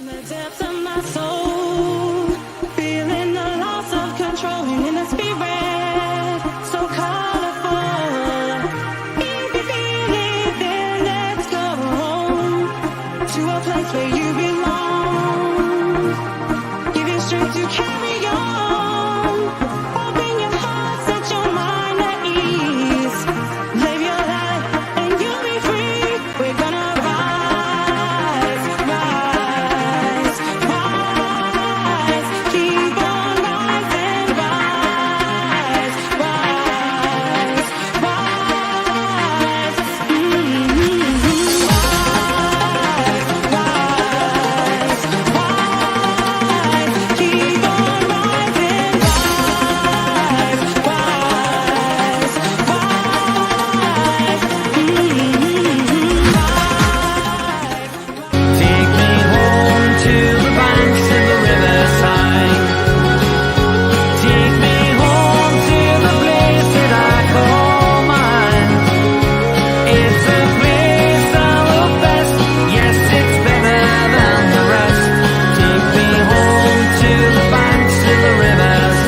the depths of my soul, feeling the loss of control in the spirit, so colorful. If you feel it, then let's go home to a place where you belong. Give you strength to carry on. Open your heart, set your mind at ease. Live your life and you'll be free. We're gonna rise, rise, rise. Keep on rising, rise, rise, rise. Rise, rise, keep on rising, rise, rise, rise. Take me home to the banks of the riverside. Take me home to the place that I call mine. It's a place I love best. Yes, it's better than the rest. Take me home to the banks of the riverside.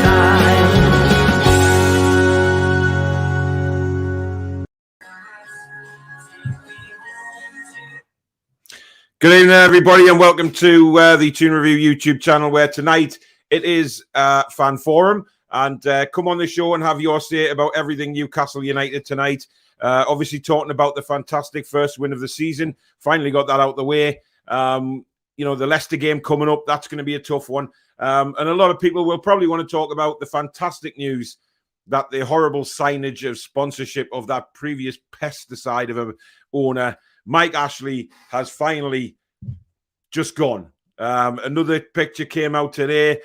Good evening, everybody, and welcome to the Toon Review YouTube channel, where tonight it is Fan Forum. And come on the show and have your say about everything Newcastle United tonight. Obviously, talking about the fantastic first win of the season. Finally got that out of the way. You know, the Leicester game coming up, that's going to be a tough one. And a lot of people will probably want to talk about the fantastic news that the horrible signage of sponsorship of that previous pesticide of an owner, Mike Ashley, has finally just gone. Another picture came out today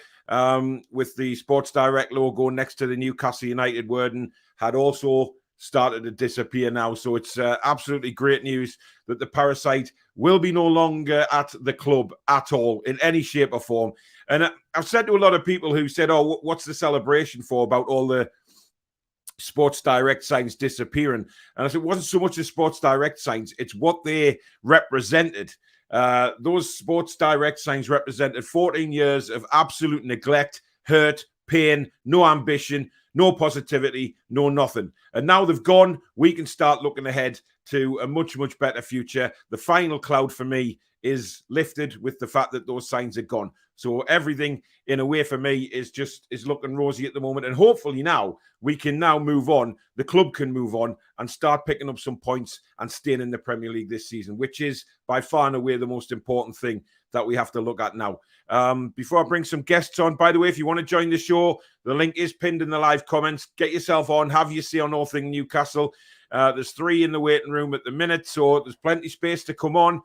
with the Sports Direct logo next to the Newcastle United wording had also started to disappear now. So it's absolutely great news that the parasite will be no longer at the club at all in any shape or form. And I've said to a lot of people who said, oh, what's the celebration for about all the Sports Direct signs disappearing? And I said, it wasn't so much the Sports Direct signs, it's what they represented. Those Sports Direct signs represented 14 years of absolute neglect, hurt, pain, no ambition, no positivity, no nothing. And now they've gone. We can start looking ahead to a much, much better future. The final cloud for me is lifted with the fact that those signs are gone. So everything, in a way, for me, is looking rosy at the moment. And hopefully now we can now move on. The club can move on and start picking up some points and staying in the Premier League this season, which is by far and away the most important thing that we have to look at now. Before I bring some guests on, by the way, if you want to join the show, the link is pinned in the live comments. Get yourself on, have your say on all things Newcastle. There's 3 in the waiting room at the minute, so there's plenty of space to come on.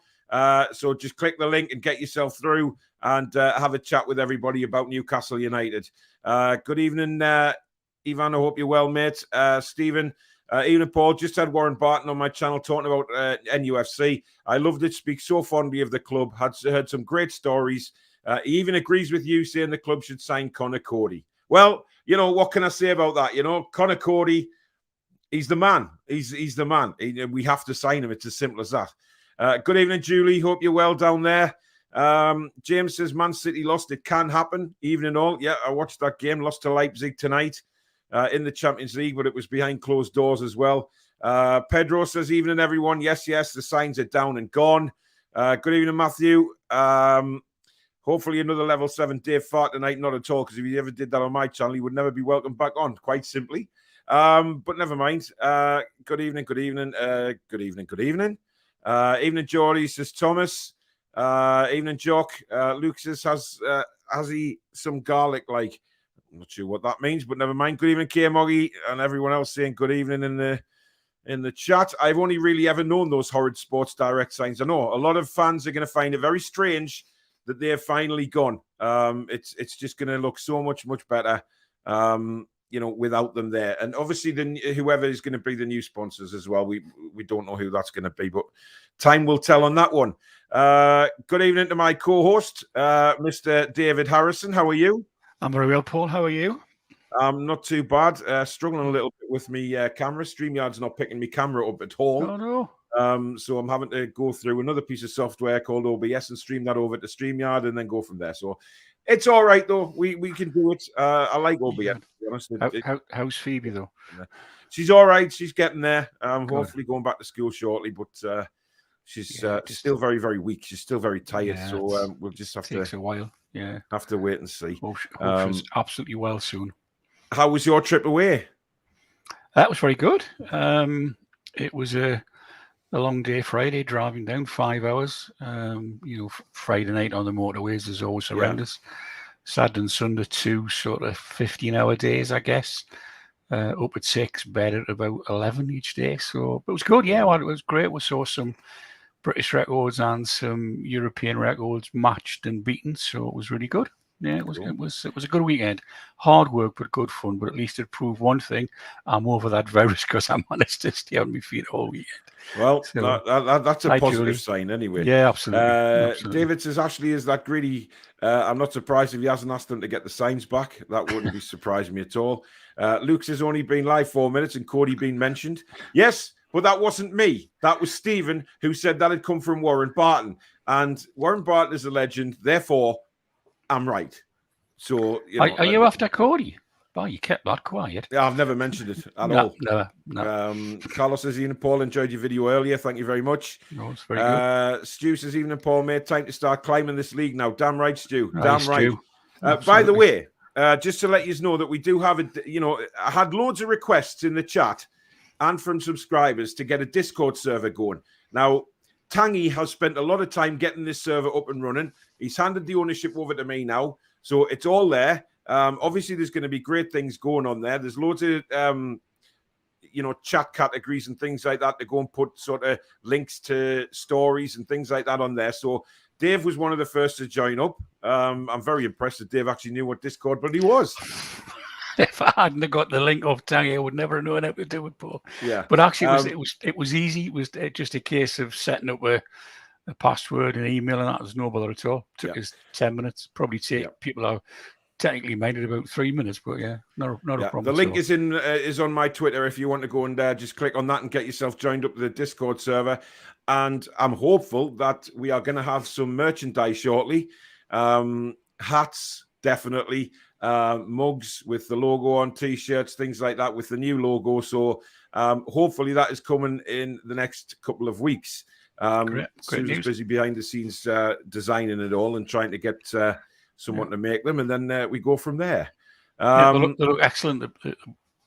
So just click the link and get yourself through and have a chat with everybody about Newcastle United. Good evening, Ivan. I hope you're well, mate. Stephen, evening, Paul. Just had Warren Barton on my channel talking about NUFC. I loved it. Speaks so fondly of the club. Heard some great stories. He even agrees with you, saying the club should sign Connor Cody. Well, you know, what can I say about that? You know, Connor Cody, he's the man. He's the man. We have to sign him. It's as simple as that. Good evening, Julie. Hope you're well down there. James says Man City lost. It can happen. Evening all. Yeah, I watched that game. Lost to Leipzig tonight in the Champions League, but it was behind closed doors as well. Pedro says, evening, everyone. Yes, the signs are down and gone. Good evening, Matthew. Hopefully another level 7 Dave Fart tonight. Not at all, because if he ever did that on my channel, he would never be welcomed back on, quite simply. But never mind. Good evening. Evening, Geordie, says Thomas. Evening, Jock. Luke says, has he some garlic like? I'm not sure what that means, but never mind. Good evening, K Moggy, and everyone else saying good evening in the chat. I've only really ever known those horrid Sports Direct signs. I know a lot of fans are going to find it very strange that they're finally gone. It's just going to look so much better, you know, without them there. And obviously, whoever is going to be the new sponsors as well, we don't know who that's going to be, but time will tell on that one. Good evening to my co-host, Mr. David Harrison. How are you? I'm very well, Paul. How are you? Not too bad. Struggling a little bit with me camera. StreamYard's not picking me camera up at all. Oh, no. So I'm having to go through another piece of software called OBS and stream that over to StreamYard and then go from there. So it's all right, though. We can do it. I like OBS, to be honest. How's Phoebe, though? She's all right. She's getting there. Hopefully going back to school shortly, but she's still very, very weak. She's still very tired. Yeah, so we'll just have takes a while. Yeah. Have to wait and see. Hope she's absolutely well soon. How was your trip away? That was very good. It was a long day Friday, driving down 5 hours. Friday night on the motorways is always horrendous. Saturday and Sunday, 2 sort of 15-hour days, I guess. Up at 6, bed at about 11 each day. So it was good. Yeah, well, it was great. We saw some British records and some European records matched and beaten. So it was really good. Yeah, it was a good weekend. Hard work, but good fun. But at least it proved one thing: I'm over that virus because I managed to stay on my feet all weekend. Well, So, that's a positive Julie. sign anyway. Yeah, absolutely. David says Ashley is that greedy. I'm not surprised if he hasn't asked them to get the signs back. That wouldn't be surprising me at all. Luke says only been live 4 minutes and Cody been mentioned. Yes, but that wasn't me. That was Stephen who said that had come from Warren Barton. And Warren Barton is a legend. Therefore, I'm right. So, are you after Cody? Oh, you kept that quiet. Yeah, I've never mentioned it at all. No. Carlos says, Ian and Paul, enjoyed your video earlier. Thank you very much. No, it's very good. Stu says, Ian and Paul, mate, time to start climbing this league now. Damn right, Stu. Right, Damn right. Stu. By the way, just to let you know that we do have I had loads of requests in the chat and from subscribers to get a Discord server going. Now, Tangy has spent a lot of time getting this server up and running. He's handed the ownership over to me now. So it's all there. Obviously, there's going to be great things going on there. There's loads of, chat categories and things like that to go and put sort of links to stories and things like that on there. So Dave was one of the first to join up. I'm very impressed that Dave actually knew what Discord bloody was. If I hadn't got the link off Tangy, I would never have known how to do it, Paul. Yeah. But actually, it was easy. It was just a case of setting up a password and email, and that was no bother at all. Took us 10 minutes. Probably take people are technically minded about 3 minutes, but not a problem. The link is on my Twitter if you want to go and just click on that and get yourself joined up to the Discord server. And I'm hopeful that we are going to have some merchandise shortly. Hats, definitely. Mugs with the logo on, T-shirts, things like that with the new logo. So hopefully that is coming in the next couple of weeks. Great Susan's busy behind the scenes designing it all and trying to get someone to make them, and then we go from there. They look excellent. The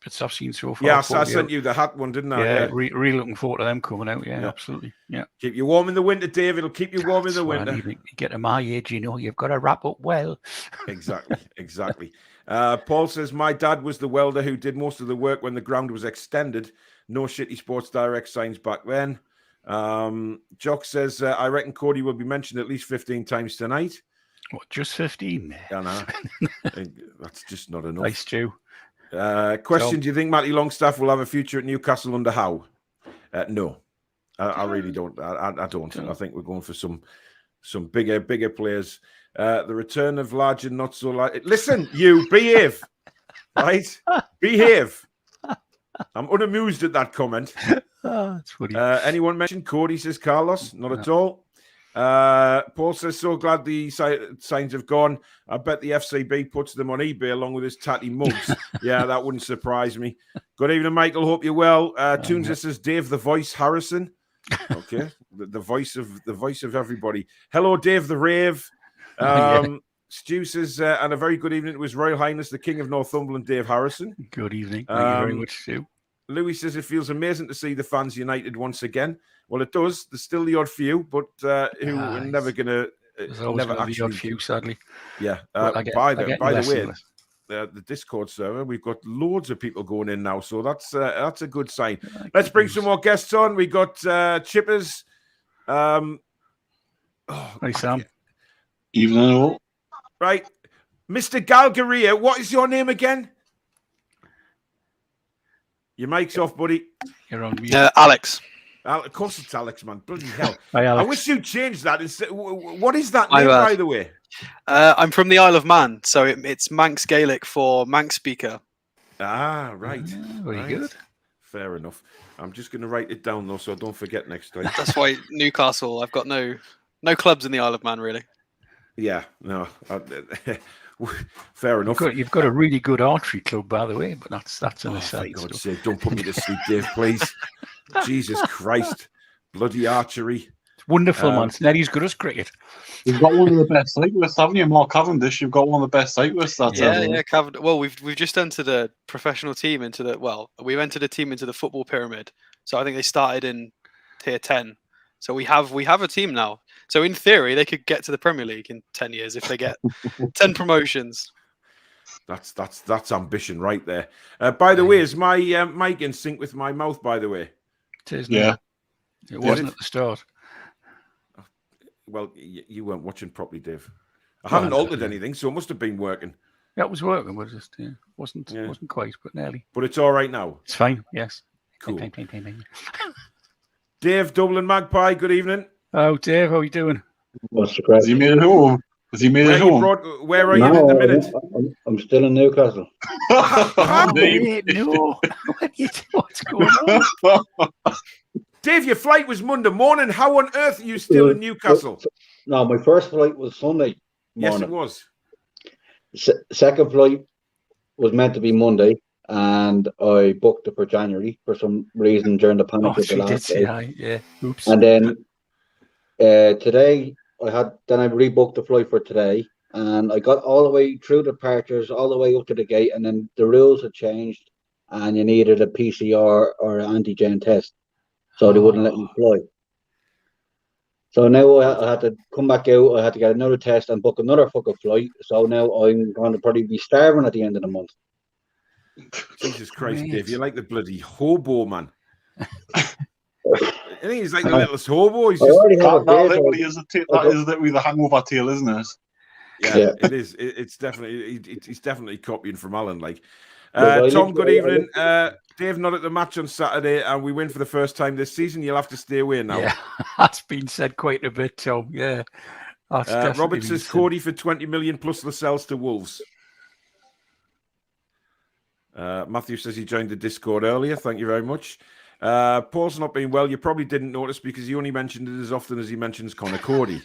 bits I've seen so far. Yeah, so I sent you the hat one, didn't I? Yeah, really looking forward to them coming out. Yeah, absolutely. Yeah, keep you warm in the winter, Dave. It'll keep you warm in the winter. You get to my age, you've got to wrap up well. Exactly. Paul says, my dad was the welder who did most of the work when the ground was extended. No shitty Sports Direct signs back then. Jock says, I reckon Cody will be mentioned at least 15 times tonight. What, just 15? Yeah, no. That's just not enough. Nice, Stu. Question, do you think Matty Longstaff will have a future at Newcastle under Howe? No. I really don't. I don't. I think we're going for some bigger players. The return of large and not so large. Listen, you, behave. Right? Behave. I'm unamused at that comment. That's funny. Anyone mentioned Cody, says Carlos? Not at all. Paul says, so glad the signs have gone. I bet the FCB puts them on eBay along with his tatty mugs. Yeah, that wouldn't surprise me. Good evening, Michael. Hope you're well. Toon says, Dave the Voice Harrison. Okay, the voice of everybody. Hello, Dave the Rave. Stu says, and a very good evening to His Royal Highness, the King of Northumberland, Dave Harrison. Good evening. Thank you very much, Stu. Louis says it feels amazing to see the fans united once again. Well, it does. There's still the odd few, but who are never going to. There's always never actually the odd few, sadly. Yeah. By the way, the Discord server, we've got loads of people going in now, so that's a good sign. Let's bring some more guests on. We got Chippers. Hi, Sam. Evening all. Right, Mr. Galgaria, what is your name again? Your mic's off, buddy. You're on mute. Alex. Of course it's Alex, man. Bloody hell. Hi, Alex. I wish you'd changed that. What is that name, by the way? I'm from the Isle of Man, so it's Manx Gaelic for Manx speaker. Ah, right. Very good. Fair enough. I'm just going to write it down though, so I don't forget next time. That's why Newcastle. I've got no clubs in the Isle of Man really. Yeah, no, fair enough. You've got a really good archery club, by the way, but that's an For aside. God's sake, don't put me to sleep, Dave, please. Jesus Christ, bloody archery. It's wonderful, man. It's nearly as good as cricket. You've got one of the best cyclists, haven't you, Mark Cavendish? You've got one of the best cyclists. That's Yeah. Well, we've just entered a professional team we've entered a team into the football pyramid. So I think they started in tier 10. So we have a team now. So in theory, they could get to the Premier League in 10 years if they get 10 promotions. That's ambition right there. By the way, is my mic in sync with my mouth? By the way, it is. Yeah, it wasn't at the start. Well, you weren't watching properly, Dave. I haven't altered anything, so it must have been working. Yeah, it was working, but just wasn't quite, but nearly. But it's all right now. It's fine. Yes. Cool. Ping. Dave, Dublin Magpie. Good evening. Oh, Dave, how are you doing? What's the crack? Has he made it home? Where are you at the minute? I'm still in Newcastle. Wait, no. What's going on? Dave, your flight was Monday morning. How on earth are you still in Newcastle? No, my first flight was Sunday morning. Yes, it was. Second flight was meant to be Monday, and I booked it for January for some reason during the panic of the last day. Yeah. Oops. And then today I rebooked the flight for today, and I got all the way through the departures, all the way up to the gate, and then the rules had changed, and you needed a PCR or an antigen test, so they wouldn't let me fly. So now I had to come back out. I had to get another test and book another fucking flight. So now I'm going to probably be starving at the end of the month. Jesus Christ, Dave, you're like the bloody hobo, man. I think he's like the littlest hobo. He's just... That literally is the hangover tale, isn't it? Yeah, it is. It's definitely. He's definitely copying from Alan. Like, Tom, good evening. Dave, not at the match on Saturday, and we win for the first time this season. You'll have to stay away now. Yeah, that's been said quite a bit, Tom. Yeah. Robert says Cody for 20 million plus Lascelles to Wolves. Matthew says he joined the Discord earlier. Thank you very much. Paul's not been well. You probably didn't notice because he only mentioned it as often as he mentions Connor Cody.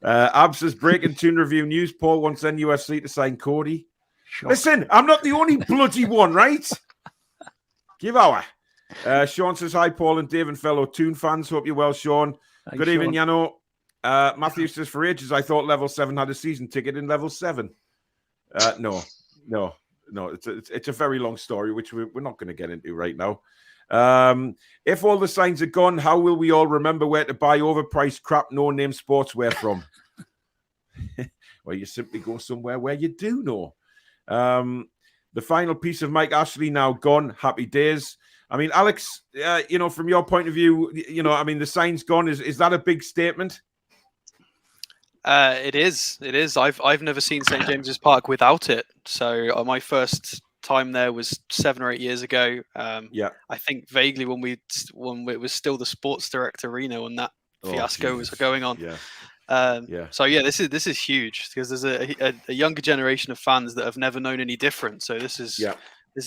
Ab says breaking Toon review news. Paul wants NUFC to sign Cody. Sure. Listen, I'm not the only bloody one, right? Give our. Sean says hi, Paul and Dave and fellow Toon fans. Hope you're well, Sean. Hi, Good evening, Yano. Matthew says for ages I thought level 7 had a season ticket in level 7. No. It's a very long story, which we're not going to get into right now. If all the signs are gone, how will we all remember where to buy overpriced crap no-name sportswear from? Well, you simply go somewhere where you do know. The final piece of Mike Ashley now gone. Happy days. I mean, Alex, from your point of view, the sign's gone. Is that a big statement? It is. I've never seen St James's Park without it. So my first time there was 7 or 8 years ago. I think vaguely when it was still the Sports Direct Arena when that fiasco was going on. So this is huge because there's a younger generation of fans that have never known any different. So this is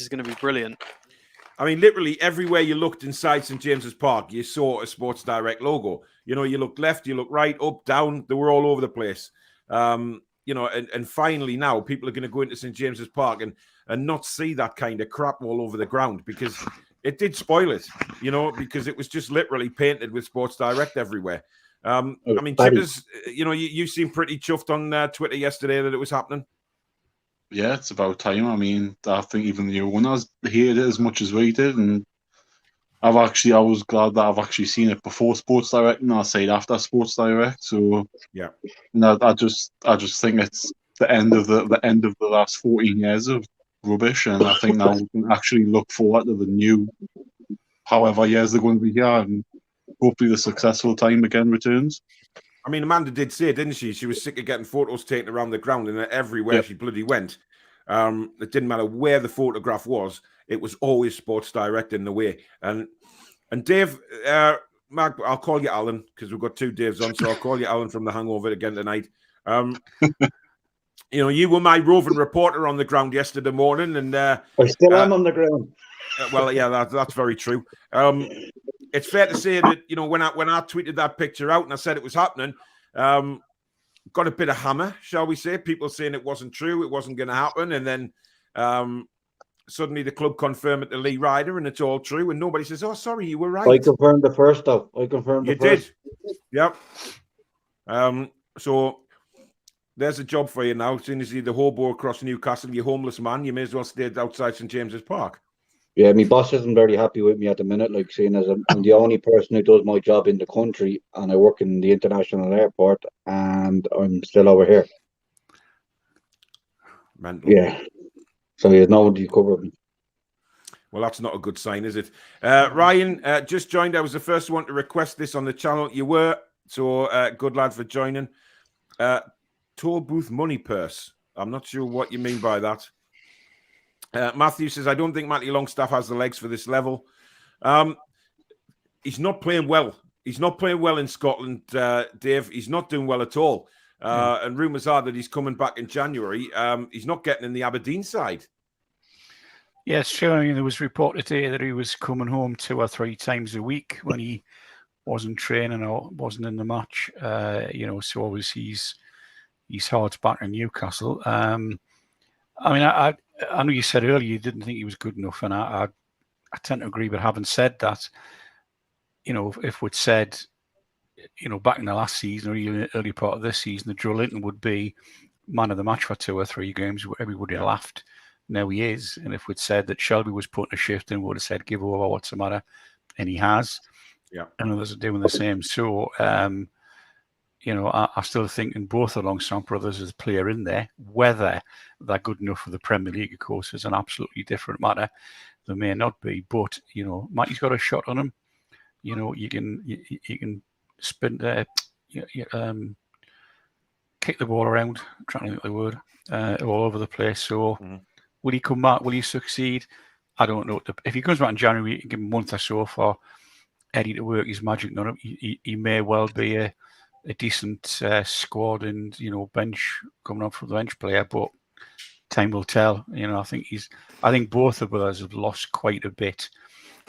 going to be brilliant. I mean, literally everywhere you looked inside St James's Park, you saw a Sports Direct logo. You looked left, you looked right, up, down. They were all over the place. And finally now people are going to go into St James's Park and not see that kind of crap all over the ground because it did spoil it, because it was just literally painted with Sports Direct everywhere. Chippers, you seemed pretty chuffed on Twitter yesterday that it was happening. Yeah, it's about time. I mean, I think even the owners hated it as much as we did, and I was glad that I've actually seen it before Sports Direct, and I say after Sports Direct. So I just think it's the end of the last 14 years of rubbish, and I think now we can actually look forward to the new, however years they're going to be here, and hopefully the successful time again returns. I mean, Amanda did say, didn't she? She was sick of getting photos taken around the ground, and everywhere she bloody went. It didn't matter where the photograph was; it was always Sports Direct in the way. And Dave, Mark, I'll call you Alan because we've got 2 Daves on, so I'll call you Alan from the Hangover again tonight. You were my roving reporter on the ground yesterday morning, and I still am on the ground. Well, yeah, that's very true. It's fair to say that, you know, when I tweeted that picture out and I said it was happening, got a bit of hammer, shall we say? People saying it wasn't true, it wasn't going to happen, and then suddenly the club confirmed it to Lee Ryder, and it's all true, and nobody says, "Oh, sorry, you were right." I confirmed the first, though. I confirmed the first. You did. Yep. So there's a job for you now. As soon as you're the hobo across Newcastle, you're homeless man, you may as well stay outside St James's Park. Yeah, my boss isn't very happy with me at the minute, like seeing as I'm the only person who does my job in the country, and I work in the international airport, and I'm still over here. Mental. Yeah. So there's nobody to cover me. Well, that's not a good sign, is it? Ryan, just joined. I was the first one to request this on the channel. You were, so good lad for joining. Toll booth money purse. I'm not sure what you mean by that. Matthew says, I don't think Matty Longstaff has the legs for this level. He's not playing well. He's not playing well in Scotland, Dave. He's not doing well at all. And rumours are that he's coming back in January. He's not getting in the Aberdeen side. Yes, sure. I mean, there was reported today that he was coming home 2 or 3 times a week when he wasn't training or wasn't in the match. You know, so obviously he's hard back in Newcastle. I mean, I know you said earlier you didn't think he was good enough, and I tend to agree. But having said that, you know, if we'd said, you know, back in the last season or even the early part of this season, that Joe Linton would be man of the match for 2 or 3 games, everybody laughed. Now he is. And if we'd said that Shelby was putting a shift in, we would have said, give over, what's the matter? And he has. Yeah. And others are doing the same. So, you know, I still think in both the Longstaff brothers as a player in there, whether they're good enough for the Premier League, of course, is an absolutely different matter. They may not be, but, you know, Matty's got a shot on him. You know, you can spin there, kick the ball around, I'm trying to think of the word, all over the place. So will he come back? Will he succeed? I don't know. If he comes back in January, you can give him a month or so for Eddie to work his magic on him. He may well be a decent squad and, you know, bench coming up from the bench player, but time will tell. You know, I think both the brothers have lost quite a bit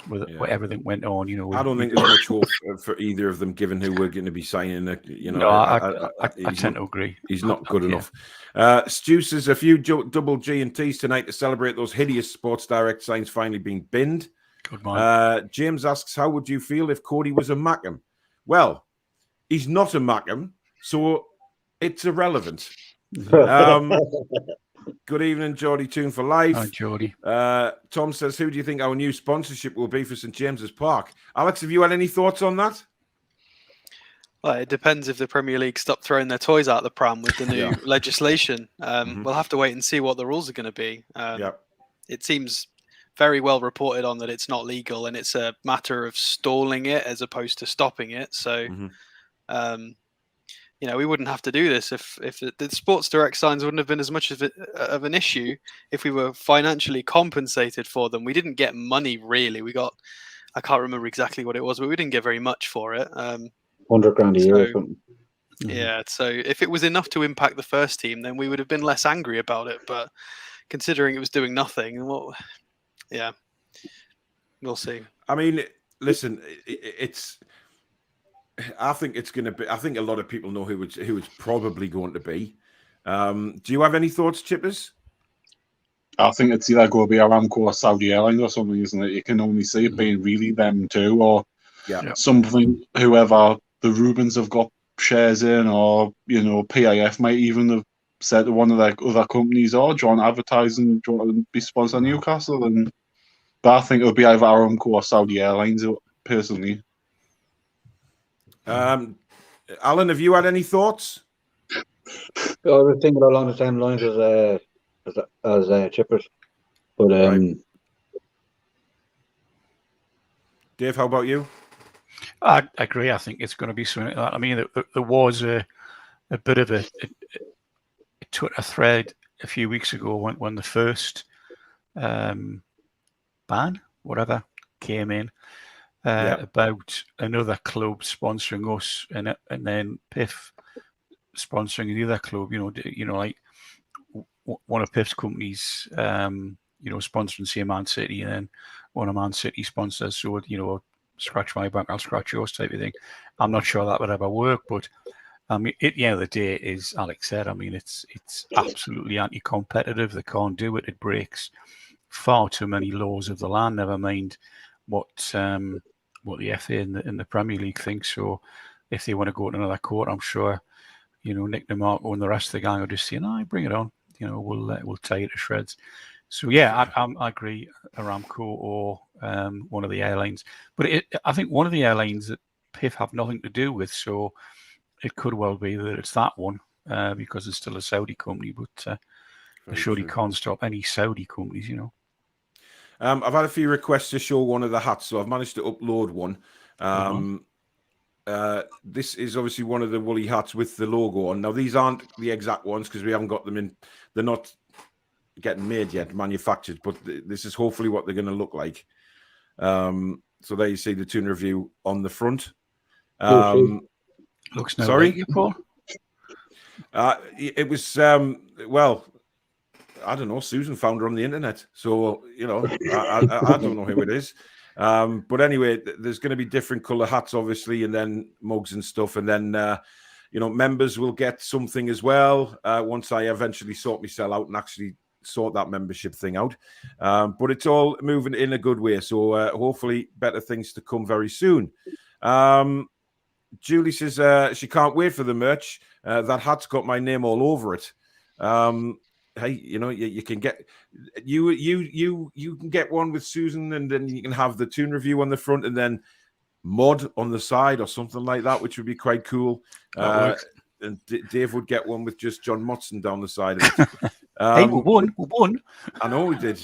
with everything went on. You know, I don't think there's much hope for either of them, given who we're going to be signing. You know, no, I tend to agree. He's not good enough. Stu says a few double G and T's tonight to celebrate those hideous Sports Direct signs finally being binned. Good man. James asks, how would you feel if Cody was a Mackem? Well, he's not a Mackem, so it's irrelevant. Good evening, Geordie Toon for life. Hi, Geordie. Tom says, who do you think our new sponsorship will be for St James's Park? Alex, have you had any thoughts on that? Well, it depends if the Premier League stop throwing their toys out the pram with the new legislation. We'll have to wait and see what the rules are going to be. It seems very well reported on that it's not legal and it's a matter of stalling it as opposed to stopping it. So, you know, we wouldn't have to do this if the Sports Direct signs wouldn't have been as much of an issue if we were financially compensated for them. We didn't get money, really. We got, I can't remember exactly what it was, but we didn't get very much for it. 100 grand a year or something. Yeah, so if it was enough to impact the first team, then we would have been less angry about it. But considering it was doing nothing, well, yeah, we'll see. I mean, listen, it's... I think it's going to be. I think a lot of people know who it's probably going to be. Do you have any thoughts, Chippers? I think it's either going to be Aramco or Saudi Airlines or something, isn't it? You can only see it being really them two, or something. Whoever the Rubens have got shares in, or you know, PIF might even have said to one of their other companies, "Oh, do you want advertising? Do you want to be sponsored on Newcastle?" But I think it'll be either Aramco or Saudi Airlines, personally. Alan, have you had any thoughts? I was thinking along the same lines as Chippers, but Dave, how about you? I agree. I think it's going to be something like that. I mean, there was a bit of a Twitter thread a few weeks ago when the first ban, whatever, came in. About another club sponsoring us, and then PIF sponsoring the other club. You know, like one of PIF's companies, you know, sponsoring say Man City, and then one of Man City sponsors. So, scratch my back, I'll scratch yours type of thing. I'm not sure that would ever work, but I mean, at the end of the day, as Alex said, I mean, it's absolutely anti-competitive. They can't do it. It breaks far too many laws of the land. Never mind what the FA and the Premier League think. So, if they want to go to another court, I'm sure, Nick DeMarco and the rest of the gang will just say, "No, bring it on. We'll tie it to shreds." So yeah, I agree. Aramco or one of the airlines, but I think one of the airlines that PIF have nothing to do with. So it could well be that it's that one because it's still a Saudi company, but they surely can't stop any Saudi companies, I've had a few requests to show one of the hats, so I've managed to upload one. This is obviously one of the woolly hats with the logo on. Now, these aren't the exact ones because we haven't got them in. They're not getting made yet, manufactured, but this is hopefully what they're going to look like. So there you see the Toon Review on the front. Looks no sorry, like you, Paul. It was well, I don't know. Susan found her on the internet, so I don't know who it is. But anyway, there's going to be different color hats, obviously, and then mugs and stuff, and then members will get something as well once I eventually sort myself out and actually sort that membership thing out. But it's all moving in a good way, so hopefully better things to come very soon. Julie says she can't wait for the merch. That hat's got my name all over it. Hey, you can get you can get one with Susan, and then you can have the Toon Review on the front, and then Mod on the side or something like that, which would be quite cool. And Dave would get one with just John Motson down the side of it. Hey, we won. I know we did.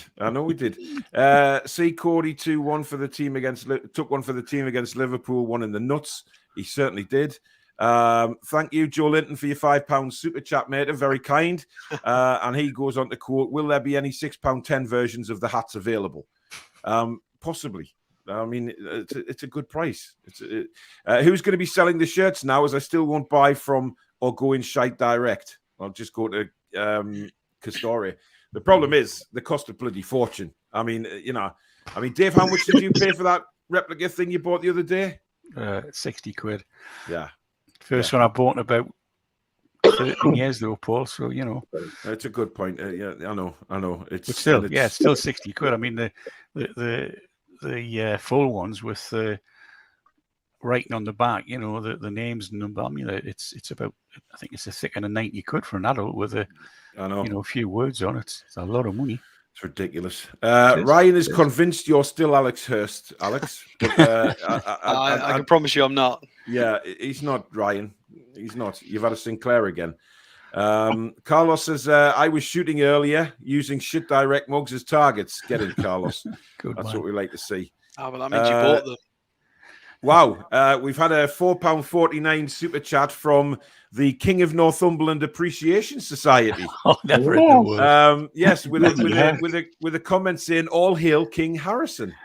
See Cody 2-1 for the team took one for the team against Liverpool, one in the nuts. He certainly did. Thank you, Joe Linton, for your £5 super chat, mate. Very kind. And he goes on to quote, "Will there be any £6.10 versions of the hats available?" Possibly. I mean, it's a good price. Who's going to be selling the shirts now, as I still won't buy from or go in Shite Direct? I'll just go to Castoria. The problem is the cost of bloody fortune. I mean, Dave, how much did you pay for that replica thing you bought the other day? 60 quid. Yeah. First one I bought in about 13 years though, Paul. So, It's a good point. Yeah, I know. It's still 60 quid. I mean, the full ones with the writing on the back, the names and number. I mean, it's about, I think it's a thicker than 90 quid for an adult with a few words on it. It's a lot of money. It's ridiculous. Ryan is convinced you're still Alex Hurst, Alex. But, I can promise you I'm not. Yeah, he's not, Ryan. He's not. You've had a Sinclair again. Carlos says, I was shooting earlier using Shit Direct mugs as targets. Get in, Carlos. That's what we like to see. Oh, well, that means you bought them. Wow. We've had a £4.49 super chat from the King of Northumberland Appreciation Society. Never in the world. Yes, with a comment saying, "All hail King Harrison."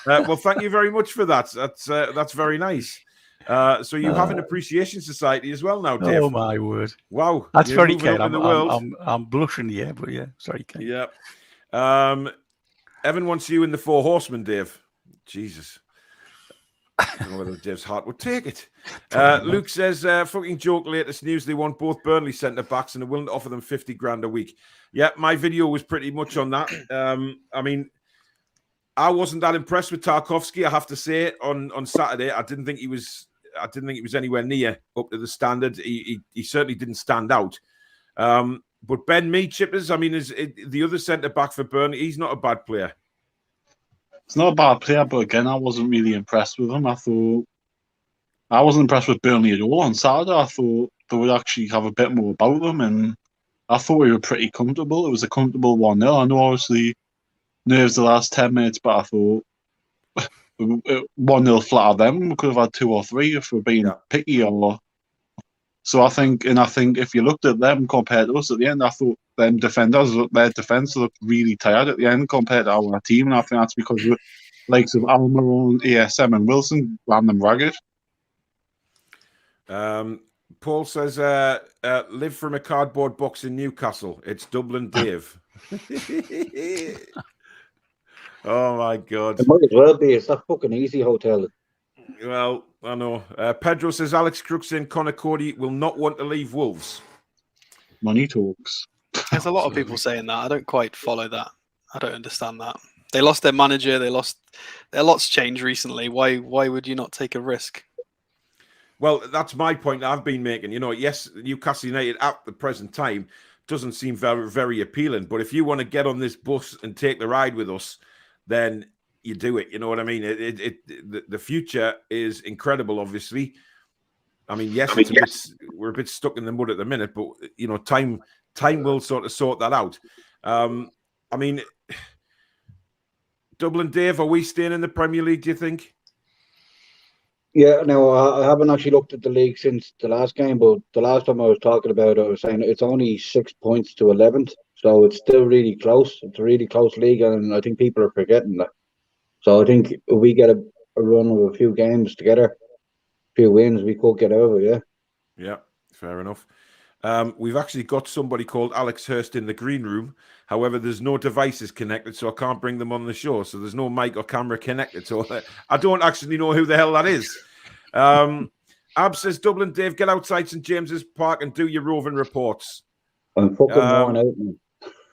Well, thank you very much for that. That's very nice. So you have an appreciation society as well now, Dave. Oh my word! Wow, that's very kind. I'm blushing, but yeah, sorry, Ken. Yeah. Evan wants you in the Four Horsemen, Dave. Jesus. I don't know whether Dave's heart would take it. Luke says, fucking joke, latest news. They want both Burnley centre backs and are willing to offer them 50 grand a week. Yeah, my video was pretty much on that. I mean, I wasn't that impressed with Tarkowski, I have to say, on Saturday. I didn't think he was anywhere near up to the standard. He certainly didn't stand out. But Ben Mee, Chippers, I mean, is the other centre back for Burnley, he's not a bad player. It's not a bad player, but again, I wasn't really impressed with him. I wasn't impressed with Burnley at all on Saturday. I thought they would actually have a bit more about them, and I thought we were pretty comfortable. It was a comfortable 1-0. I know, obviously, nerves the last 10 minutes, but I thought 1-0 flat of them. We could have had 2 or 3 if we're being picky. So I think if you looked at them compared to us at the end, I thought their defence looked really tired at the end compared to our team, and I think that's because the likes of Almiron, ASM, and Wilson ran them ragged. Paul says, live from a cardboard box in Newcastle. It's Dublin Dave. Oh my God! It might as well be. It's that fucking easy hotel. Well, I know. Pedro says Alex Crooks and Connor Cody will not want to leave Wolves. Money talks. There's a lot of people saying that. I don't quite follow that. I don't understand that. They lost their manager. Their lot's changed recently. Why would you not take a risk? Well, that's my point I've been making. You know, yes, Newcastle United at the present time doesn't seem very, very appealing. But if you want to get on this bus and take the ride with us, then you do it. You know what I mean? The future is incredible, obviously. I mean, yes, we're a bit stuck in the mud at the minute, but, you know, time will sort that out. I mean, Dublin, Dave, are we staying in the Premier League, do you think? Yeah, no, I haven't actually looked at the league since the last game, but the last time I was talking about it, I was saying it's only 6 points to 11th, so it's still really close. It's a really close league, and I think people are forgetting that. So I think if we get a run of a few games together, a few wins, we could get over, yeah. Yeah, fair enough. We've actually got somebody called Alex Hurst in the green room. However, there's no devices connected, so I can't bring them on the show. So there's no mic or camera connected. So I don't actually know who the hell that is. Ab says, Dublin, Dave, get outside St. James's Park and do your roving reports. I'm fucking worn out, man.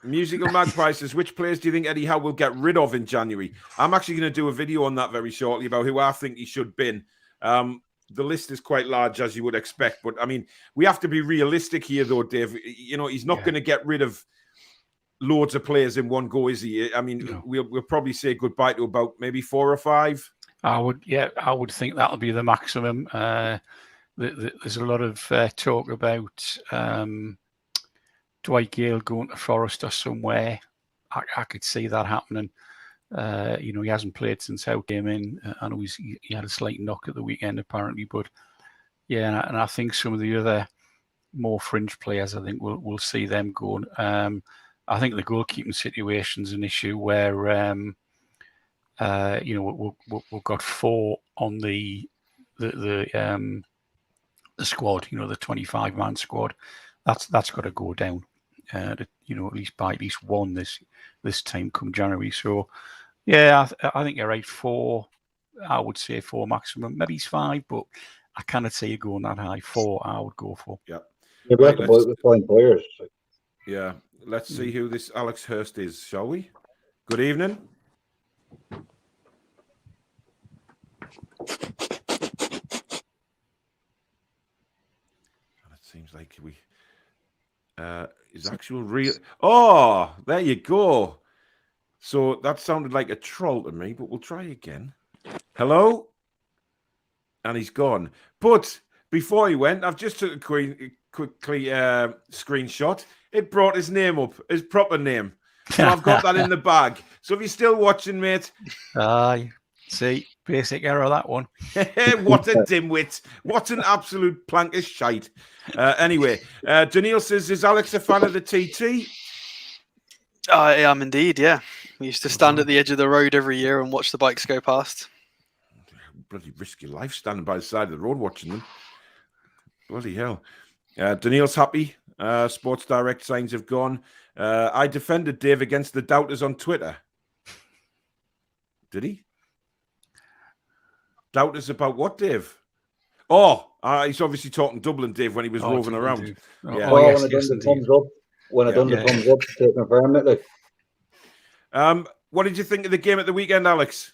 Musical Magpie says, which players do you think Eddie Howe will get rid of in January? I'm actually going to do a video on that very shortly about who I think he should bin. The list is quite large, as you would expect. But, I mean, we have to be realistic here, though, Dave. You know, he's not going to get rid of loads of players in one go, is he? I mean, we'll probably say goodbye to about maybe 4 or 5. I would think that'll be the maximum. There's a lot of talk about Dwight Gale going to Forest or somewhere. I could see that happening. You know, he hasn't played since Howe came in. I know he had a slight knock at the weekend, apparently. But, yeah, and I think some of the other more fringe players, I think we'll see them going. I think the goalkeeping situation's an issue where... you know, we've got 4 on the squad. You know, the 25-man squad. That's got to go down. You know, at least by at least 1 this time come January. So, yeah, I think you're right. 4, I would say 4 maximum. Maybe it's 5, but I cannot see you going that high. 4, I would go for. Yeah. Yeah, we have to find players. Yeah. Let's see who this Alex Hurst is, shall we? Good evening. It seems like we is actual real. Oh, there you go. So that sounded like a troll to me, but we'll try again. Hello, and he's gone. But before he went, I've just took a quickly screenshot. It brought his name up, his proper name. So I've got that in the bag. So if you're still watching, mate. Aye. See, basic error, that one. What a dimwit. What an absolute plank of shite. Anyway, Daniil says, is Alex a fan of the TT? I am indeed, yeah. We used to stand at the edge of the road every year and watch the bikes go past. Bloody risk your life standing by the side of the road watching them. Bloody hell. Daniil's happy. Sports Direct signs have gone. I defended Dave against the doubters on Twitter. Did he? Doubters about what, Dave? Oh, he's obviously talking Dublin, Dave, when he was roving around. Yeah. When I done the thumbs up, to confirm it. Like. What did you think of the game at the weekend, Alex?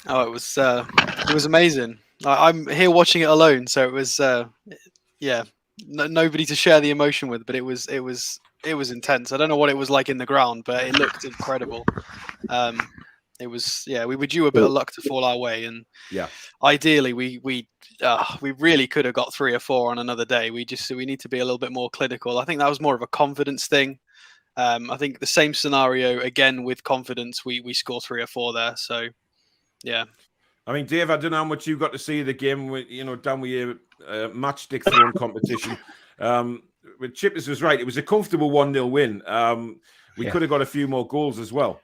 Oh, it was amazing. I'm here watching it alone, so it was nobody to share the emotion with, but it was intense. I don't know what it was like in the ground, but it looked incredible. It was, we were due a bit of luck to fall our way, and ideally we really could have got 3 or 4 on another day. We need to be a little bit more clinical. I think that was more of a confidence thing. I think the same scenario again with confidence. We score 3 or 4 there. So, yeah. I mean, Dave, I don't know how much you got to see the game with, down with your matchstick throwing competition. But Chippers was right. It was a comfortable 1-0 win. We could have got a few more goals as well.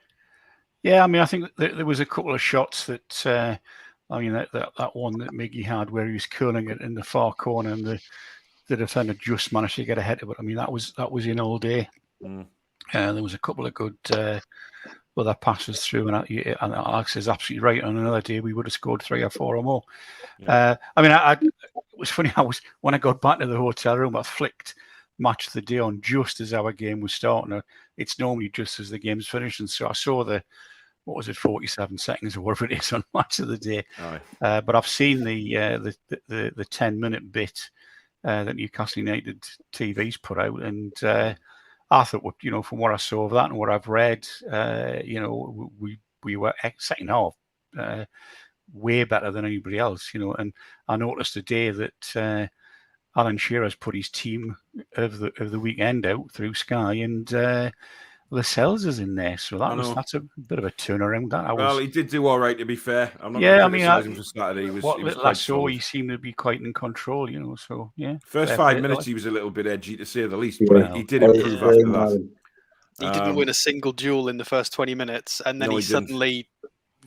Yeah, I mean, I think there was a couple of shots that, that one that Miggy had where he was curling it in the far corner and the defender just managed to get ahead of it. I mean, that was in all day. There was a couple of good other passes through, and Alex is absolutely right. On another day, we would have scored 3 or 4 or more. Yeah. It was funny. When I got back to the hotel room, I flicked Match of the Day on just as our game was starting. It's normally just as the game's finished, and so I saw 47 seconds or whatever it is on Match of the Day. But I've seen the 10-minute bit that Newcastle United TV's put out, and I thought, from what I saw of that and what I've read, we were second half way better than anybody else, and I noticed today that Alan Shearer's put his team of the weekend out through Sky, and Lascelles is in there, so that's a bit of a turnaround. He did do all right, to be fair. I'm not criticizing for Saturday. He was little I saw, he seemed to be quite in control, So yeah, first 5 minutes he was a little bit edgy, to say the least, but he did improve after that. He didn't win a single duel in the first 20 minutes, and then he suddenly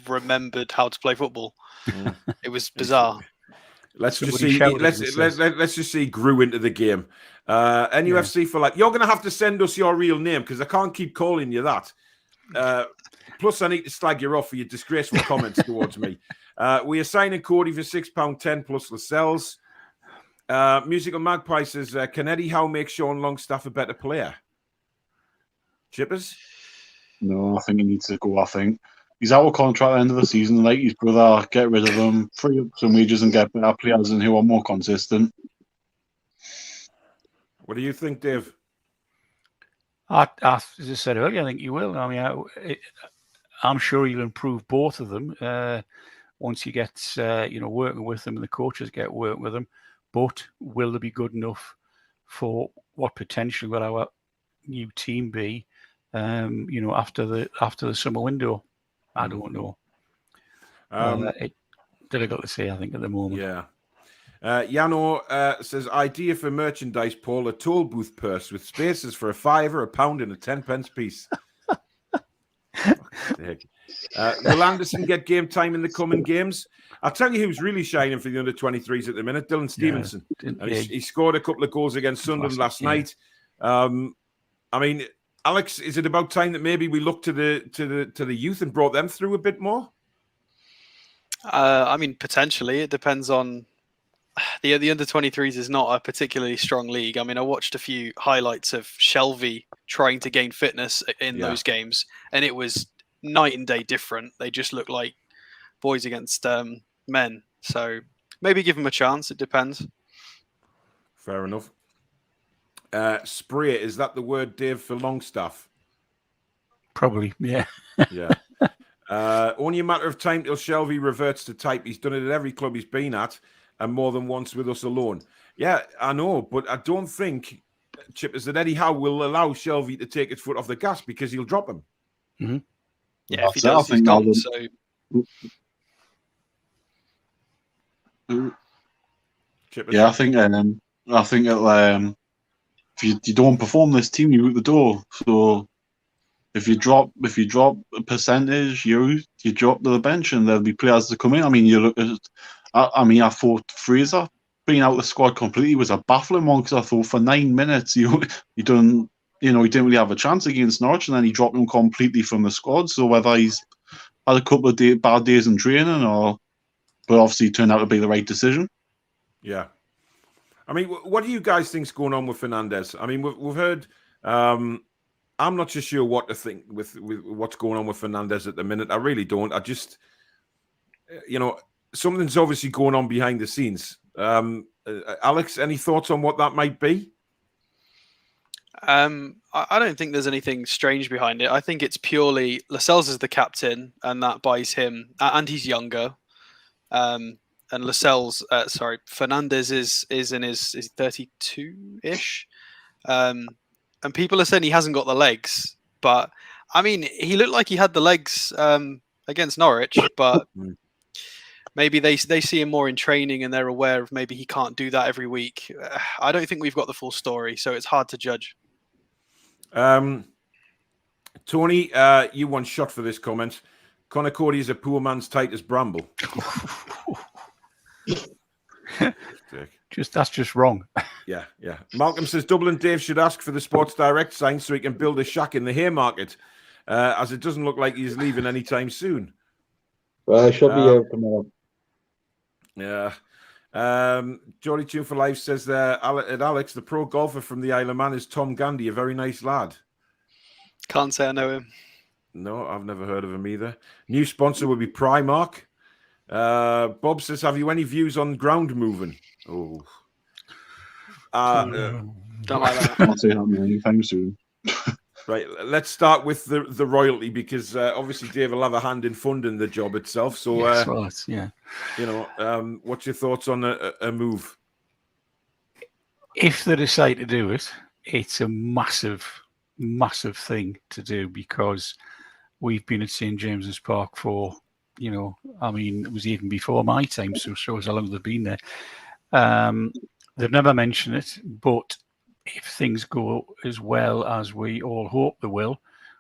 remembered how to play football. It was bizarre. Let's just see grew into the game. NUFC for you're going to have to send us your real name because I can't keep calling you that. Plus, I need to slag you off for your disgraceful comments towards me. We are signing Cody for £6.10 plus Lascelles. Musical Magpie says, can Eddie Howe make Sean Longstaff a better player? Chippers? No, I think he needs to go. I think he's out of contract at the end of the season. Like his brother, get rid of him, free up some wages, and get better players and who are more consistent. What do you think, Dave? As I said earlier, I think he will. I mean, I'm sure he'll improve both of them once he gets, working with them and the coaches get working with them. But will they be good enough for what potentially will our new team be? After the summer window, I don't know. It's difficult to say, I think, at the moment. Yeah. Yano says, idea for merchandise, Paul, a toll booth purse with spaces for £5, £1, and a 10p piece. Will Anderson get game time in the coming games? I'll tell you who's really shining for the under-23s at the minute, Dylan Stevenson. He scored a couple of goals against Sunderland last night. I mean, Alex, is it about time that maybe we look to the youth and brought them through a bit more? I mean, potentially. It depends on the under-23s is not a particularly strong league. I mean, I watched a few highlights of Shelby trying to gain fitness in those games, and it was night and day different. They just looked like boys against men. So maybe give them a chance. It depends. Fair enough. Spray, is that the word, Dave, for Longstaff? Probably, yeah. Yeah. Only a matter of time till Shelby reverts to type. He's done it at every club he's been at, and more than once with us alone. Yeah, I know, but I don't think, Chippers, that Eddie Howe will allow Shelby to take his foot off the gas because he'll drop him. Mm-hmm. Yeah, if he does, he's gone. So. Chippers? Yeah, I think if you don't perform this team, you're out the door. So if you drop a percentage, you drop to the bench, and there'll be players to come in. I mean, you look at. I thought Fraser being out of the squad completely was a baffling one because I thought for 9 minutes he didn't really have a chance against Norwich, and then he dropped him completely from the squad. So whether he's had a couple of bad days in training, but obviously it turned out to be the right decision. Yeah. I mean, what do you guys think's going on with Fernandez? I mean, we've heard. I'm not just sure what to think with what's going on with Fernandez at the minute. I really don't. I just, something's obviously going on behind the scenes. Alex, any thoughts on what that might be? I don't think there's anything strange behind it. I think it's purely Lascelles is the captain, and that buys him, and he's younger. And Lascelles, Fernandez is in his 32-ish. And people are saying he hasn't got the legs. But, I mean, he looked like he had the legs against Norwich. But maybe they see him more in training and they're aware of maybe he can't do that every week. I don't think we've got the full story, so it's hard to judge. Tony, you one shot for this comment. Conor Cody is a poor man's Titus Bramble. That's just wrong. Yeah. Malcolm says Dublin Dave should ask for the Sports Direct sign so he can build a shack in the Haymarket. as it doesn't look like he's leaving anytime soon. Well, I should be here tomorrow. Yeah. Jolly Tune for Life says there, Alex, the pro golfer from the Isle of Man is Tom Gandy, a very nice lad. Can't say I know him. No, I've never heard of him either. New sponsor will be Primark. Bob says, have you any views on ground moving? Oh. Don't like that. Can't say that anytime soon. Right, let's start with the royalty, because obviously Dave will have a hand in funding the job itself. So, what's your thoughts on a move? If they decide to do it, it's a massive, massive thing to do, because we've been at St. James's Park for, it was even before my time, so it shows how long they've been there. They've never mentioned it, but if things go as well as we all hope they will,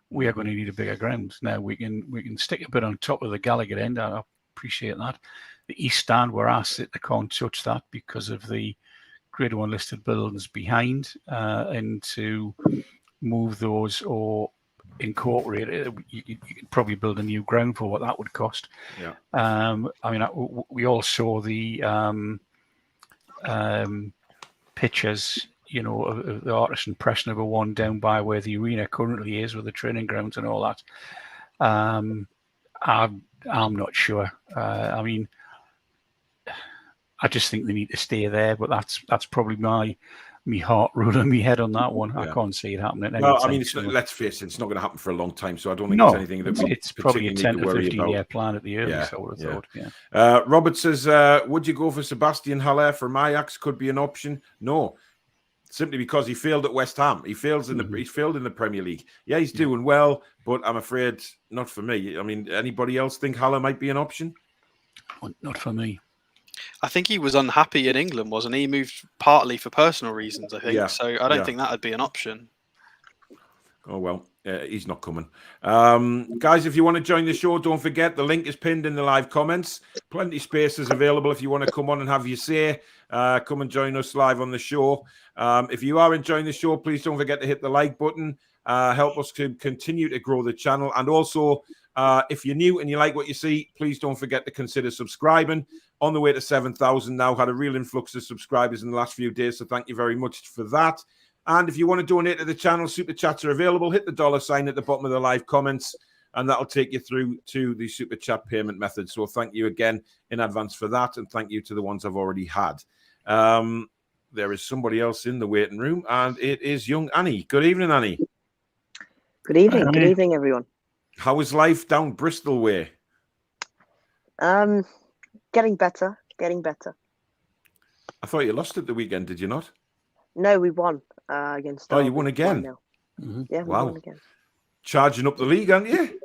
we are going to need a bigger ground. Now we can stick a bit on top of the Gallagher end. I appreciate that. The East Stand, where I sit, they can't touch that because of the Grade 1 listed buildings behind, and to move those or incorporate it, you could probably build a new ground for what that would cost. Yeah. We all saw the pictures, of the artist impression of a one down by where the arena currently is, with the training grounds and all that. I'm not sure. I just think they need to stay there, but that's probably my heart ruling my head on that one. Yeah. I can't see it happening. Well, let's face it, it's not going to happen for a long time, so I don't think it's anything that it's probably a 10 to 15 year plan at the earliest, I would have thought. Yeah. Robert says, would you go for Sebastian Haller from Ajax? Could be an option. No, simply because he failed at West Ham. He failed in the Premier League. Yeah, he's doing well, but I'm afraid not for me. Anybody else think Haller might be an option? Not for me. I think he was unhappy in England, wasn't he? He moved partly for personal reasons, I think. Yeah. So I don't think that would be an option. Oh, well, he's not coming. Guys, if you want to join the show, don't forget the link is pinned in the live comments. Plenty of spaces available if you want to come on and have your say. Come and join us live on the show. If you are enjoying the show, please don't forget to hit the like button. Help us to continue to grow the channel. And also, if you're new and you like what you see, please don't forget to consider subscribing. On the way to 7,000 now. Had a real influx of subscribers in the last few days, so thank you very much for that. And if you want to donate to the channel, super chats are available. Hit the $ at the bottom of the live comments, and that'll take you through to the super chat payment method. So thank you again in advance for that, and thank you to the ones I've already had. There is somebody else in the waiting room, and it is young Annie. Good evening, Annie. Good evening. Good evening, everyone. How is life down Bristol way? Getting better. I thought you lost at the weekend, did you not? No, we won against. Oh, you won again? Mm-hmm. Yeah, we won again. Charging up the league, aren't you?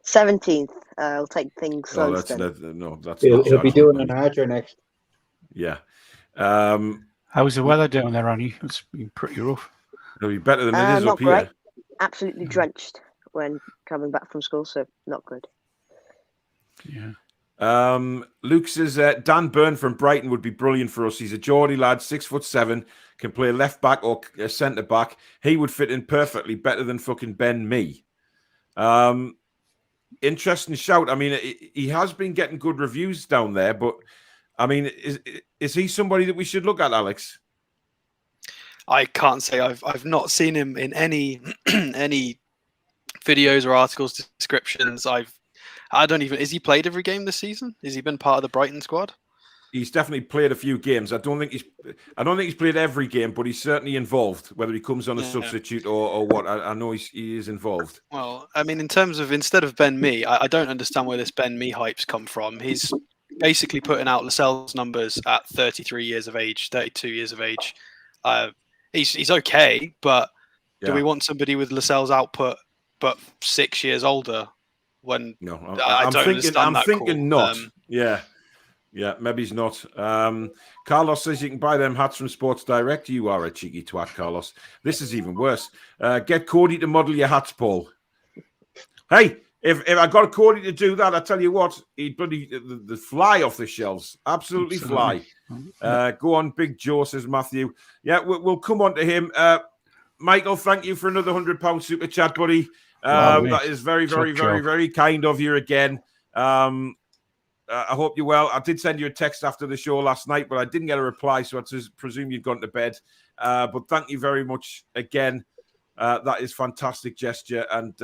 17th. I'll take things slow. He'll be doing an Archer next. Yeah. How's the weather down there, Annie? It's been pretty rough. It'll be better than it is not up great. here. Absolutely drenched when coming back from school, so not good. Yeah. Luke says Dan Byrne from Brighton would be brilliant for us. He's a Geordie lad, 6'7", can play left back or centre back. He would fit in perfectly, better than fucking Ben Mee. Interesting shout. He has been getting good reviews down there, but is he somebody that we should look at, Alex? I can't say I've not seen him in any any videos or articles, descriptions. Is he played every game this season? Has he been part of the Brighton squad? He's definitely played a few games. I don't think he's played every game, but he's certainly involved, whether he comes on a substitute or what. I know he is involved. Well, in terms of, instead of Ben Mee, I don't understand where this Ben Mee hype's come from. He's basically putting out Lascelles numbers at 33 years of age, 32 years of age. He's okay, but do we want somebody with Lascelles' output but 6 years older? I'm thinking not. Yeah, maybe he's not. Carlos says you can buy them hats from Sports Direct. You are a cheeky twat, Carlos. This is even worse. Get Cody to model your hats, Paul. Hey, if I got Cody to do that, I tell you what, he'd bloody the fly off the shelves. Absolutely fly. Go on, Big Joe, says Matthew. Yeah, we'll come on to him. Michael, thank you for another £100 super chat, buddy. That is very, very, very, very kind of you again. I hope you're well. I did send you a text after the show last night, but I didn't get a reply, so I just presume you'd gone to bed. But thank you very much again. That is fantastic gesture, and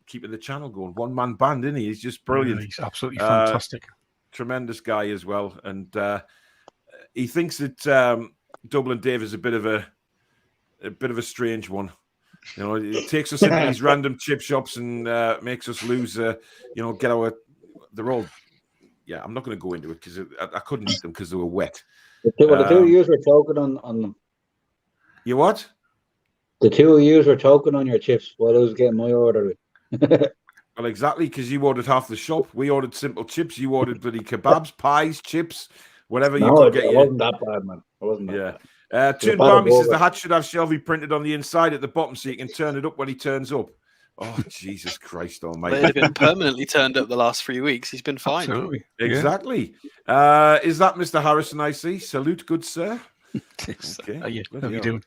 keeping the channel going. One-man band, isn't he? He's just brilliant. Yeah, he's absolutely fantastic. Tremendous guy as well, and he thinks that Dublin Dave is a bit of a strange one. He takes us into these random chip shops and makes us lose. Get our. They're all. Yeah, I'm not going to go into it because I couldn't eat them because they were wet. The two of you were choking on them. You what? The two of you were choking on your chips while I was getting my order. Well, exactly, because you ordered half the shop. We ordered simple chips. You ordered bloody kebabs, pies, chips, whatever you could get. It wasn't that bad, man. It wasn't that bad. Toon Barmy says the hat should have Shelby printed on the inside at the bottom so you can turn it up when he turns up. Oh, Jesus Christ almighty. They'd have been permanently turned up the last 3 weeks. He's been fine. Absolutely. Exactly. Is that Mr. Harrison I see? Salute, good sir. Okay. How are you doing?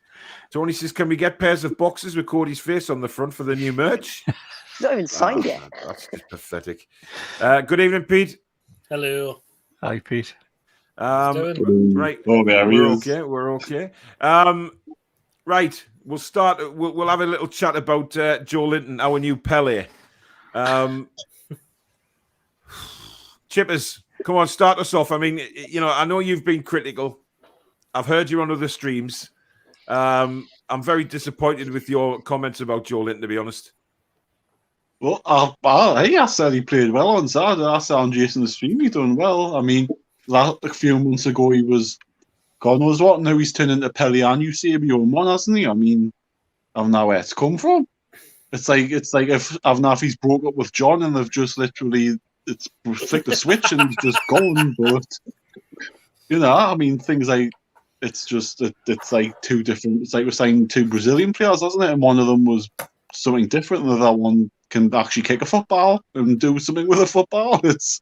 Tony says, can we get pairs of boxes with Cody's face on the front for the new merch? Not even signed yet. That's just pathetic. Good evening, Pete. Hello. Hi, Pete. Right. We're okay. Right. We'll start. We'll have a little chat about Joe Linton, our new Pele. Chippers, come on, start us off. I mean, I know you've been critical. I've heard you on other streams. I'm very disappointed with your comments about Joe Linton, to be honest. Well, I said he played well on Saturday. I said on Jason the stream he done well. I mean, a few months ago he was God knows what. Now he's turned into Pele and Eusebio, hasn't he? I mean, I don't know where it's come from. It's like if he's broke up with John and they've just literally flicked the switch and he's just gone. But I mean, things like it's like two different. It's like we're saying two Brazilian players, isn't it? And one of them was something different. And the other one can actually kick a football and do something with a football. It's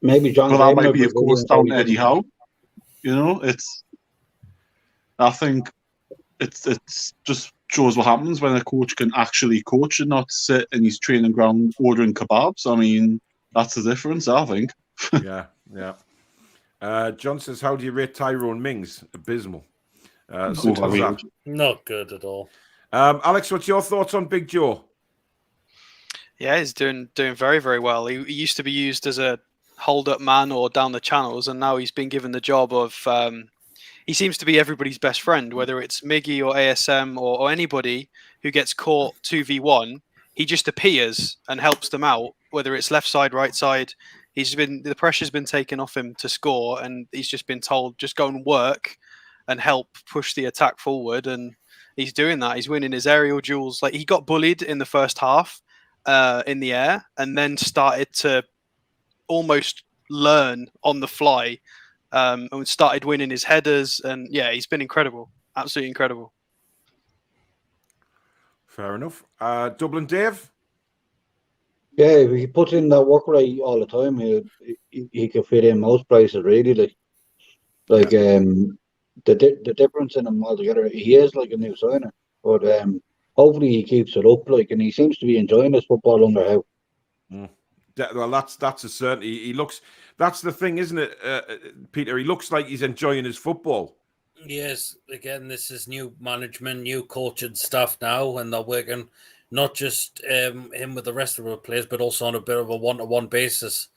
maybe John. But that might be, of course, down to Eddie Howe. I think it's just shows what happens when a coach can actually coach and not sit in his training ground ordering kebabs. I mean, that's the difference, I think. Yeah. John says, how do you rate Tyrone Mings? Abysmal. Not good at all. Alex, what's your thoughts on Big Joe? Yeah, he's doing very, very well. He used to be used as a hold-up man or down the channels, and now he's been given the job of... he seems to be everybody's best friend, whether it's Miggy or ASM or anybody who gets caught 2v1. He just appears and helps them out, whether it's left side, right side. The pressure's been taken off him to score, and he's just been told, just go and work and help push the attack forward. And he's doing that. He's winning his aerial duels. Like, he got bullied in the first half in the air, and then started to almost learn on the fly, and started winning his headers. And yeah, he's been incredible. Absolutely incredible. Fair enough. Dublin Dave? Yeah, if he puts in that work rate all the time, he could fit in most places, really. The difference in him altogether, he is like a new signer. But hopefully he keeps it up, and he seems to be enjoying his football under Howe. Well, that's a certainty. He looks. That's the thing, isn't it, Peter? He looks like he's enjoying his football. Yes. Again, this is new management, new coaching staff now, and they're working not just him with the rest of the players, but also on a bit of a one-to-one basis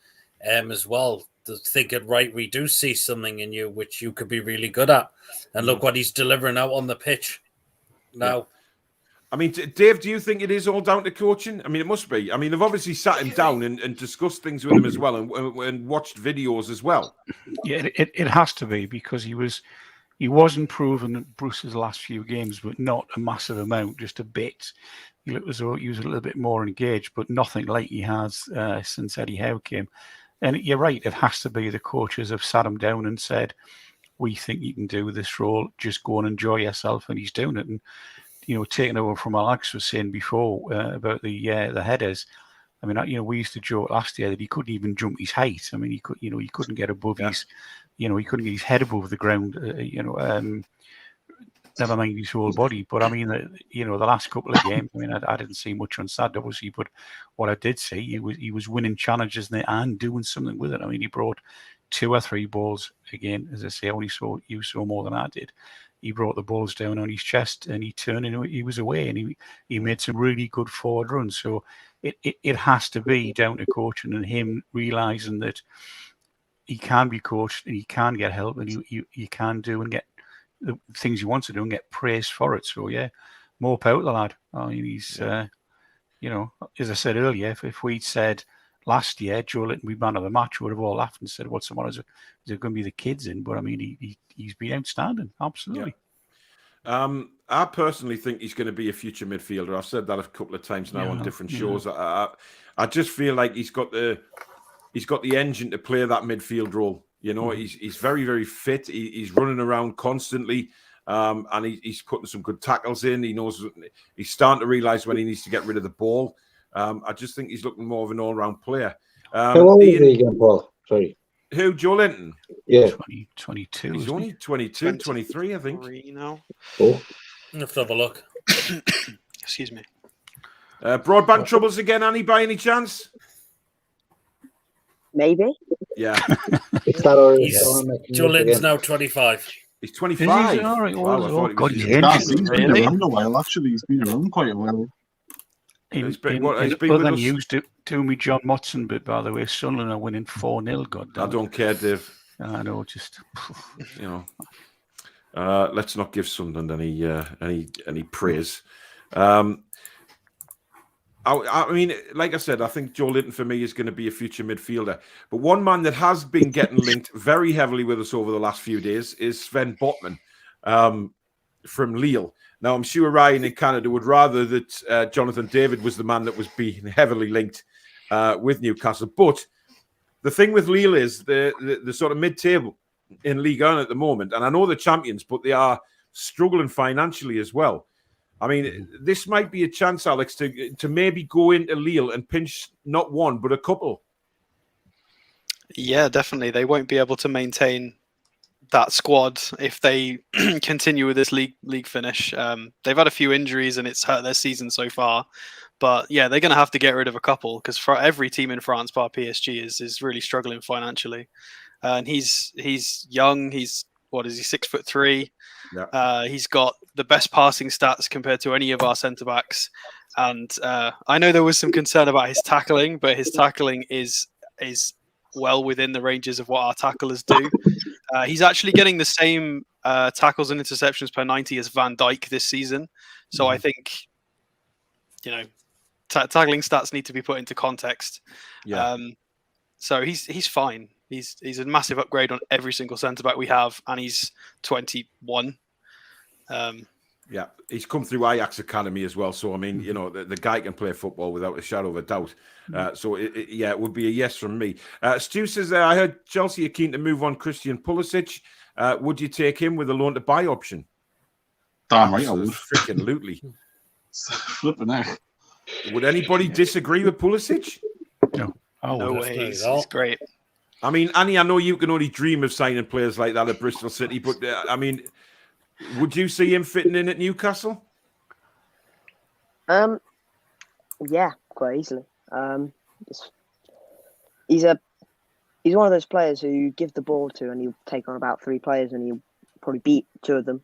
as well. Thinking, right, we do see something in you which you could be really good at, and look what he's delivering out on the pitch now. Yeah. I mean, Dave, do you think it is all down to coaching? I mean, it must be. I mean, they've obviously sat him down and discussed things with him as well, and watched videos as well. Yeah, it has to be, because he was improving at Bruce's last few games, but not a massive amount, just a bit. He looked as though he was a little bit more engaged, but nothing like he has since Eddie Howe came. And you're right, it has to be the coaches have sat him down and said, we think you can do this role, just go and enjoy yourself, and he's doing it. And taking over from what Alex was saying before about the headers. I mean, we used to joke last year that he couldn't even jump his height. I mean, he couldn't get above his, he couldn't get his head above the ground. never mind his whole body. But I mean, the last couple of games, I mean, I didn't see much on Saturday, obviously, but what I did see, he was winning challenges and doing something with it. I mean, he brought 2 or 3 balls again. As I say, you saw more than I did. He brought the balls down on his chest and he turned and he was away, and he made some really good forward runs. So it has to be down to coaching and him realising that he can be coached and he can get help and you can do and get the things he wants to do and get praised for it. So yeah, more power to the lad. I mean, he's as I said earlier, if we'd said last year Joe Linton would be man of the match, we would have all laughed and said, "What's the matter? Is it going to be the kids in?" But I mean, he's been outstanding, absolutely. Yeah. I personally think he's going to be a future midfielder. I've said that a couple of times now on different shows. I just feel like he's got the engine to play that midfield role. You know, he's very, very fit. He's running around constantly, and he's putting some good tackles in. He knows he's starting to realise when he needs to get rid of the ball. I just think he's looking more of an all-round player. How old is he again, Paul? Sorry. Who, Joe Linton? Yeah. 22. He's only 22, 23, I think. Now. Oh. I have to have a look. Excuse me. Broadband troubles again, Annie, by any chance? Maybe. Yeah. Joe Linton's now 25. He's 25. All right. Wow, he's been around a while, actually. He's been around quite a while. He's been with than us. used to me, John Motson, but by the way, Sunderland are winning 4-0. God damn. I don't care, Dave. I know, just let's not give Sunderland any praise. I mean, like I said, I think Joe Linton for me is going to be a future midfielder. But one man that has been getting linked very heavily with us over the last few days is Sven Botman from Lille. Now, I'm sure Ryan in Canada would rather that Jonathan David was the man that was being heavily linked with Newcastle. But the thing with Lille is the sort of mid-table in Ligue 1 at the moment. And I know they're champions, but they are struggling financially as well. I mean, this might be a chance, Alex, to maybe go into Lille and pinch not one, but a couple. Yeah, definitely. They won't be able to maintain that squad if they continue with this league finish. They've had a few injuries and it's hurt their season so far. But yeah, they're going to have to get rid of a couple because for every team in France, bar PSG, is really struggling financially. And he's young. He's 6'3". Yeah. He's got the best passing stats compared to any of our centre backs. And I know there was some concern about his tackling, but his tackling is well within the ranges of what our tacklers do. He's actually getting the same tackles and interceptions per 90 as Van Dijk this season. So I think, tackling stats need to be put into context. Yeah. So he's fine. He's a massive upgrade on every single centre back we have, and he's 21. Yeah, he's come through Ajax Academy as well. So I mean, the guy can play football without a shadow of a doubt. So it would be a yes from me. Stu says there, I heard Chelsea are keen to move on Christian Pulisic. Would you take him with a loan to buy option? Damn right, I would. Freaking lootly. Flipping out. Would anybody disagree with Pulisic? No. No way. He's great. I mean, Annie, I know you can only dream of signing players like that at Bristol City, but I mean, would you see him fitting in at Newcastle? Yeah, quite easily. He's one of those players who you give the ball to and he'll take on about 3 players and he'll probably beat 2 of them.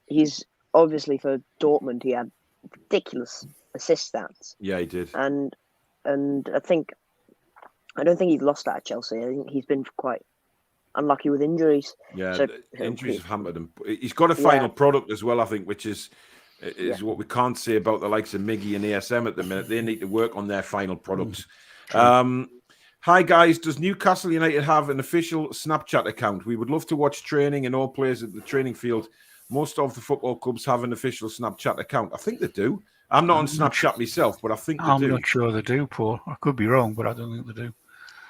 He's obviously for Dortmund, he had ridiculous assist stats. Yeah, he did. And I don't think he's lost that at Chelsea. I think he's been quite unlucky with injuries. Yeah, so, injuries have hampered him. He's got a final product as well, I think, which is what we can't say about the likes of Miggy and ASM at the minute. They need to work on their final products. Hi, guys. Does Newcastle United have an official Snapchat account? We would love to watch training and all players at the training field. Most of the football clubs have an official Snapchat account. I think they do. I'm not on Snapchat myself, but I think they do. I'm not sure they do, Paul. I could be wrong, but I don't think they do.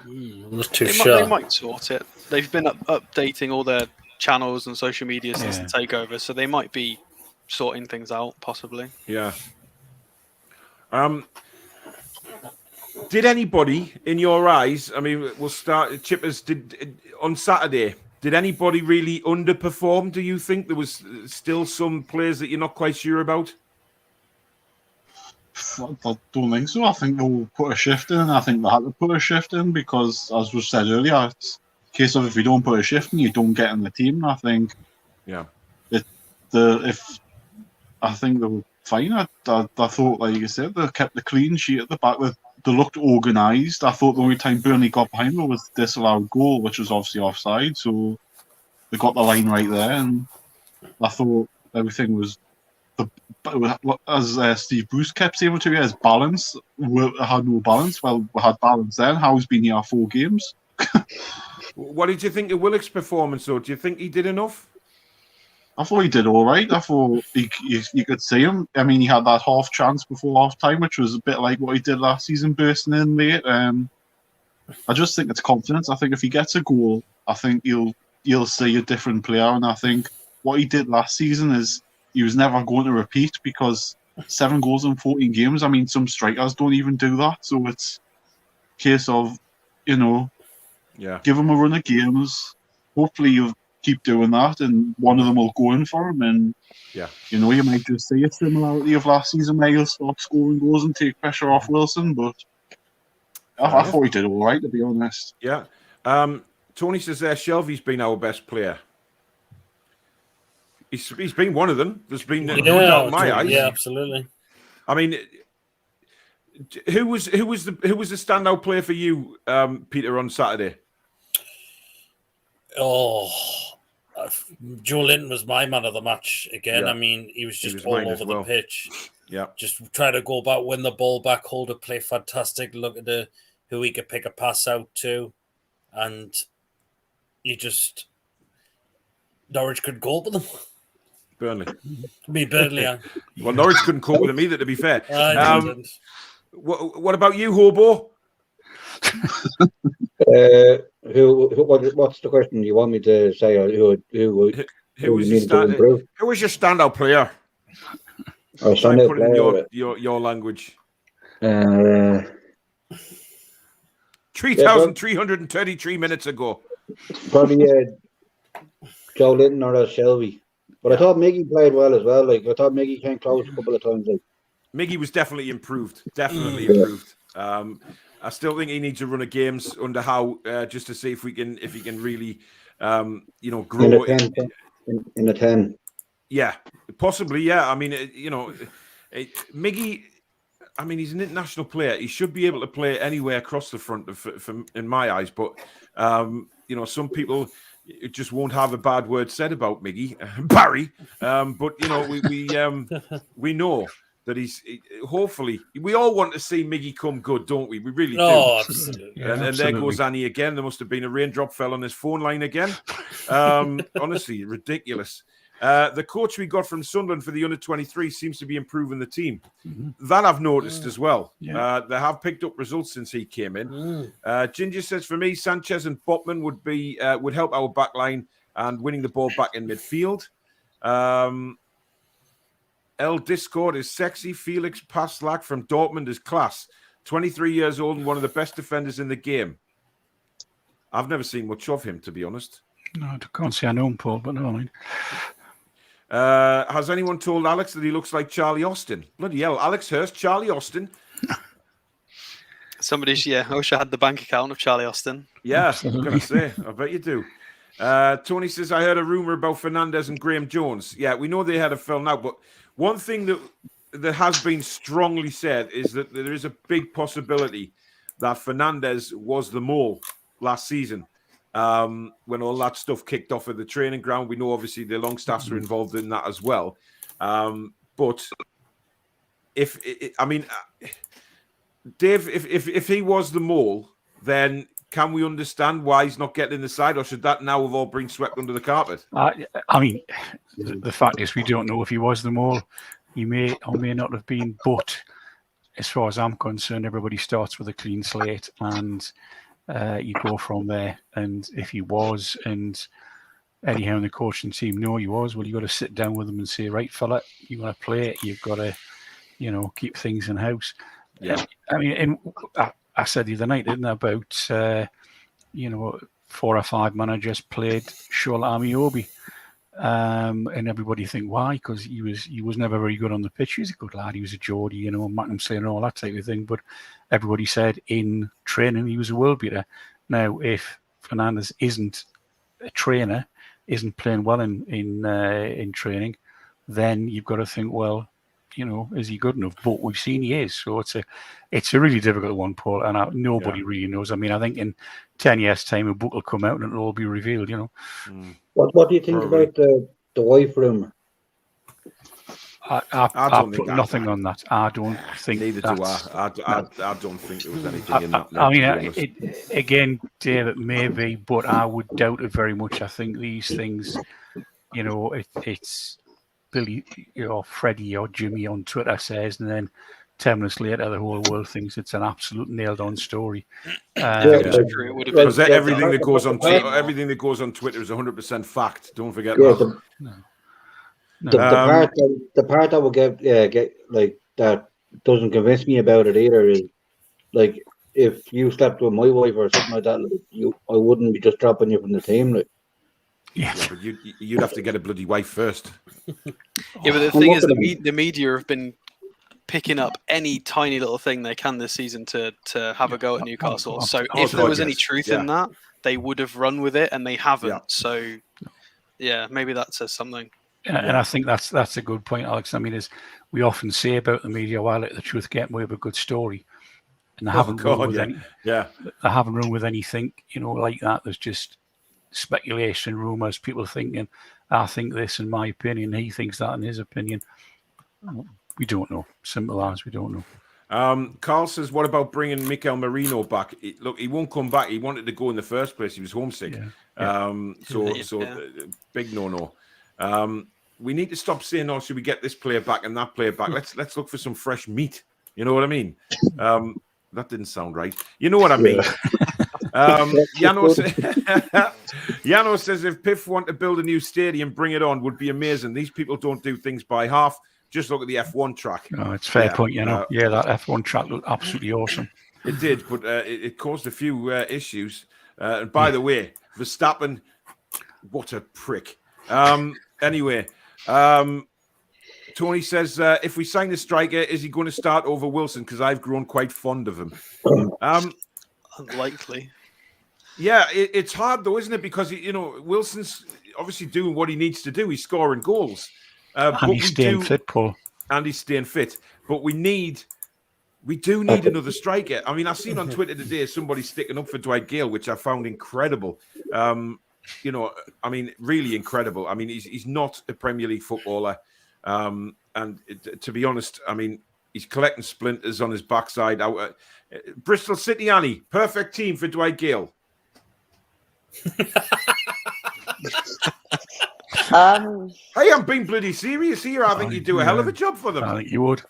I'm not too sure. They might sort it. They've been updating all their channels and social media since the takeover, so they might be sorting things out, possibly. Yeah. Did anybody, in your eyes, I mean, we'll start, Chippers, on Saturday, Did anybody really underperform, do you think? There was still some players that you're not quite sure about? I don't think so. I think they'll put a shift in. I think they had to put a shift in because, as was said earlier, it's a case of if you don't put a shift in, you don't get in the team. I think, I think they were fine. I thought, like you said, they kept the clean sheet at the back. They looked organised. I thought the only time Burnley got behind them was disallowed goal, which was obviously offside. So they got the line right there, and I thought everything was. As Steve Bruce kept saying to me, as balance, we had no balance. Well, we had balance then. Howe's been here 4 games. What did you think of Willock's performance, though? Do you think he did enough? I thought he did all right. I thought you could see him. I mean, he had that half chance before half time, which was a bit like what he did last season, bursting in late. I just think it's confidence. I think if he gets a goal, I think you'll see a different player. And I think what he did last season is he was never going to repeat because 7 goals in 14 games. I mean, some strikers don't even do that. So it's a case of, give him a run of games. Hopefully you'll keep doing that and one of them will go in for him. And, you might just see a similarity of last season where he'll start scoring goals and take pressure off Wilson. But I thought he did all right, to be honest. Yeah. Tony says there, Shelby's been our best player. He's been one of them. There's been no doubt in my eyes. Yeah, absolutely. I mean, who was the standout player for you, Peter, on Saturday? Oh, Joe Linton was my man of the match again. Yeah. I mean, he was just all over the pitch. Yeah, just try to go back, win the ball back, hold it, play fantastic. Look at who he could pick a pass out to, and Norwich couldn't cope with him. Burnley. Burnley, yeah. Well, Norwich couldn't cope with him either, to be fair. What about you, Hobo? What's the question? You want me to say who was your standout player? Standout player. Your language. 3,333 minutes ago. Probably Joe Linton or Shelby. But I thought Miggy played well as well. Like I thought Miggy came close a couple of times. Miggy was definitely improved. Improved. I still think he needs a run of games under Howe just to see if he can really, grow in the 10. Yeah, possibly. Yeah, I mean, Miggy. I mean, he's an international player. He should be able to play anywhere across the front, in my eyes. But some people just won't have a bad word said about Miggy, Barry. But we know that he's hopefully we all want to see Miggy come good, don't we? We really do. Absolutely. Yeah, and there goes Annie again. There must have been a raindrop fell on his phone line again. Honestly, ridiculous. The coach we got from Sunderland for the under-23 seems to be improving the team. Mm-hmm. That I've noticed as well. Yeah. They have picked up results since he came in. Ginger says, for me, Sanchez and Botman would help our back line and winning the ball back in midfield. L Discord is sexy. Felix Paslak from Dortmund is class. 23 years old and one of the best defenders in the game. I've never seen much of him, to be honest. No, I can't say I know him, Paul, but no, I mean. Has anyone told Alex that he looks like Charlie Austin? Bloody hell, Alex Hurst, Charlie Austin. I wish I had the bank account of Charlie Austin. Yeah, I was going to say, I bet you do. Tony says, I heard a rumour about Fernandez and Graham Jones. Yeah, we know they had a film now, but one thing that has been strongly said is that there is a big possibility that Fernandez was the mole last season. When all that stuff kicked off at the training ground, we know obviously the Longstaffs are involved in that as well. But Dave, if he was the mole, then can we understand why he's not getting in the side, or should that now have all been swept under the carpet? I mean, the fact is we don't know if he was the mole. He may or may not have been, but as far as I'm concerned, everybody starts with a clean slate and you go from there. And if he was, and Eddie Howe and the coaching team know he was, well, you've got to sit down with them and say, right, fella, you want to play, you've got to, keep things in house. Yeah. I mean, and I said the other night, didn't I, about, 4 or 5 managers played Shola Amiobi. And everybody think why? Because he was never very good on the pitch. He was a good lad. He was a Geordie, you know, Mackenzie and all that type of thing. But everybody said in training he was a world beater. Now, if Fernandes isn't a trainer, isn't playing well in training, then you've got to think, well, you know, is he good enough? But we've seen he is. So it's a really difficult one, Paul, and nobody really knows. I mean, I think in 10 years' time, a book will come out and it'll all be revealed, you know. What do you think about the wife rumour? I don't put nothing on that. I don't think. Neither do I. I don't think there was anything in that. I mean, again, David, maybe, but I would doubt it very much. I think these things, you know, it's Billy or Freddie or Jimmy on Twitter says, and then 10 minutes later, the whole world thinks it's an absolute nailed-on story. Because everything that goes on Twitter is 100% fact. Don't forget that. The part that will get like that doesn't convince me about it either is like if you slept with my wife or something like that, like, I wouldn't be just dropping you from the team. Like. Yeah, but you'd have to get a bloody wife first. Yeah, but the thing is, the media have been picking up any tiny little thing they can this season to have a go at Newcastle. So if there was any truth in that, they would have run with it, and they haven't. Yeah. So, yeah, maybe that says something. And I think that's a good point, Alex. I mean, as we often say about the media, while let the truth get away with a good story, and they haven't run with anything, you know, like that. There's just speculation, rumours, people thinking, I think this in my opinion, he thinks that in his opinion. We don't know. Simple as we don't know. Carl says, what about bringing Mikel Merino back? Look, he won't come back. He wanted to go in the first place. He was homesick. Big no-no. We need to stop saying, oh, should we get this player back and that player back? Let's look for some fresh meat. You know what I mean? That didn't sound right. You know what I mean? Yano says, if PIF want to build a new stadium, bring it on. Would be amazing. These people don't do things by half. Just look at the F1 track. Oh, it's fair point, you know. That F1 track looked absolutely awesome. It did, but it caused a few issues. And by the way, Verstappen, what a prick. Anyway, Tony says, if we sign the striker, is he going to start over Wilson? Because I've grown quite fond of him. Unlikely. Yeah, it's hard though, isn't it? Because, you know, Wilson's obviously doing what he needs to do. He's scoring goals. And he's staying fit, Paul. And he's staying fit. But we do need another striker. I mean, I've seen on Twitter today somebody sticking up for Dwight Gale, which I found incredible. You know, I mean, really incredible. I mean, he's not a Premier League footballer. To be honest, I mean, he's collecting splinters on his backside. Bristol City, Annie, perfect team for Dwight Gale. Hey, I'm being bloody serious here. I think you do a hell of a job for them. I think you would.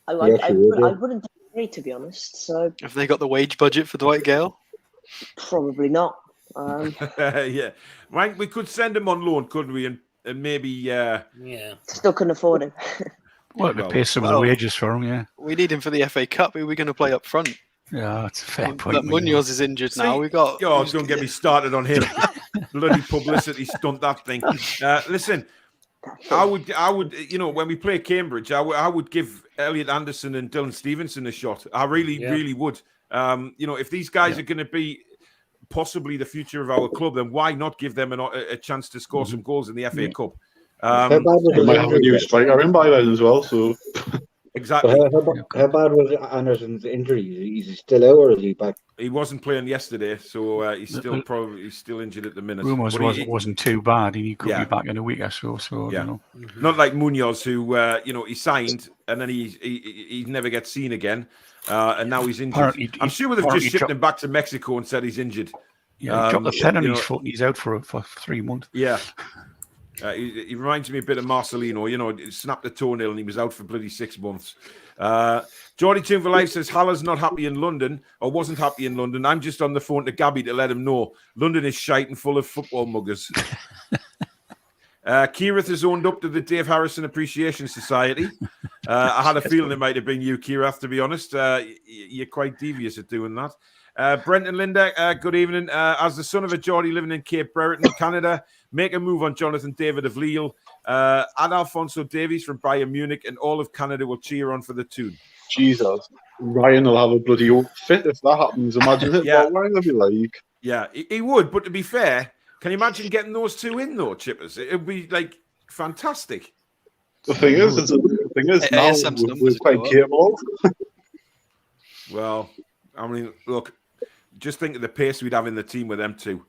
I wouldn't disagree, to be honest. So, have they got the wage budget for Dwight Gale? Probably not. Yeah, right. We could send him on loan, couldn't we? And maybe, still couldn't afford him. Well, to pay some of the wages for him, yeah. We need him for the FA Cup. Who are we going to play up front? Yeah, that's a fair point. But Munoz is injured now. We got. Oh, don't get me started on him. Bloody publicity stunt that thing. Listen, I would, you know, when we play Cambridge, I would give Elliot Anderson and Dylan Stevenson a shot. I really would. You know, if these guys are going to be possibly the future of our club, then why not give them a chance to score some goals in the FA Cup? We might have a new striker in by then as well. So exactly. How bad was Anderson's injury? Is he still out or is he back? He wasn't playing yesterday, so he's still injured at the minute. Rumours wasn't too bad. He could be back in a week or so. So yeah, you know. Not like Munoz, who you know, he signed and then he never gets seen again, and now he's injured. I'm sure they've just shipped him back to Mexico and said he's injured. Yeah, he dropped the pen on his foot and he's out for 3 months. Yeah. He reminds me a bit of Marcelino, you know, snapped a toenail and he was out for bloody 6 months. Geordie Toon for Life says, Haller's not happy in London, or wasn't happy in London. I'm just on the phone to Gabby to let him know. London is shite and full of football muggers. Keirath has owned up to the Dave Harrison Appreciation Society. I had a feeling it might have been you, Keirath, to be honest. You're quite devious at doing that. Brent and Linda, good evening. As the son of a Geordie living in Cape Breton, Canada, make a move on Jonathan David of Lille. And Alfonso Davies from Bayern Munich, and all of Canada will cheer on for the Toon. Jesus. Ryan will have a bloody fit if that happens. Imagine it. Yeah. What Ryan will be like. Yeah, he would. But to be fair, can you imagine getting those two in, though, Chippers? It would be, like, fantastic. The thing is now we're quite capable. Well, I mean, look, just think of the pace we'd have in the team with them two.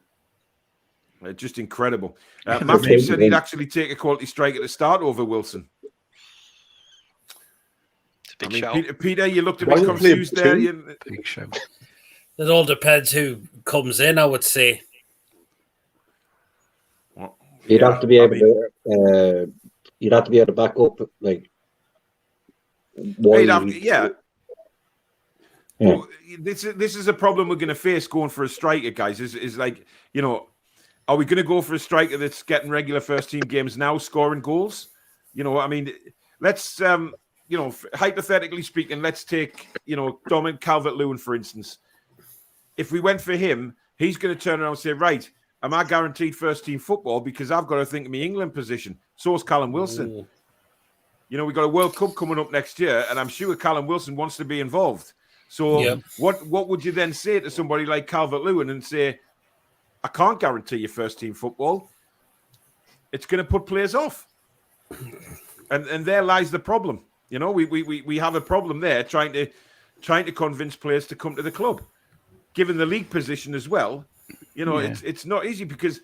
Just incredible. Matthew said he'd actually take a quality striker to start over Wilson. It's a big shout. Peter, you looked a bit confused there. Big show. It all depends who comes in, I would say. You'd have to be able to. You'd have to be able to back up, like. Yeah. Well, this is a problem we're going to face going for a striker, guys. Is like, you know, are we going to go for a striker that's getting regular first team games now, scoring goals? You know, I mean, let's hypothetically speaking, let's take, Dominic Calvert-Lewin, for instance. If we went for him, he's going to turn around and say, right, am I guaranteed first team football? Because I've got to think of my England position. So is Callum Wilson. Ooh. We've got a World Cup coming up next year, and I'm sure Callum Wilson wants to be involved. So what would you then say to somebody like Calvert-Lewin and say, I can't guarantee you first team football. It's going to put players off. And there lies the problem. We have a problem there trying to convince players to come to the club. Given the league position as well, it's not easy, because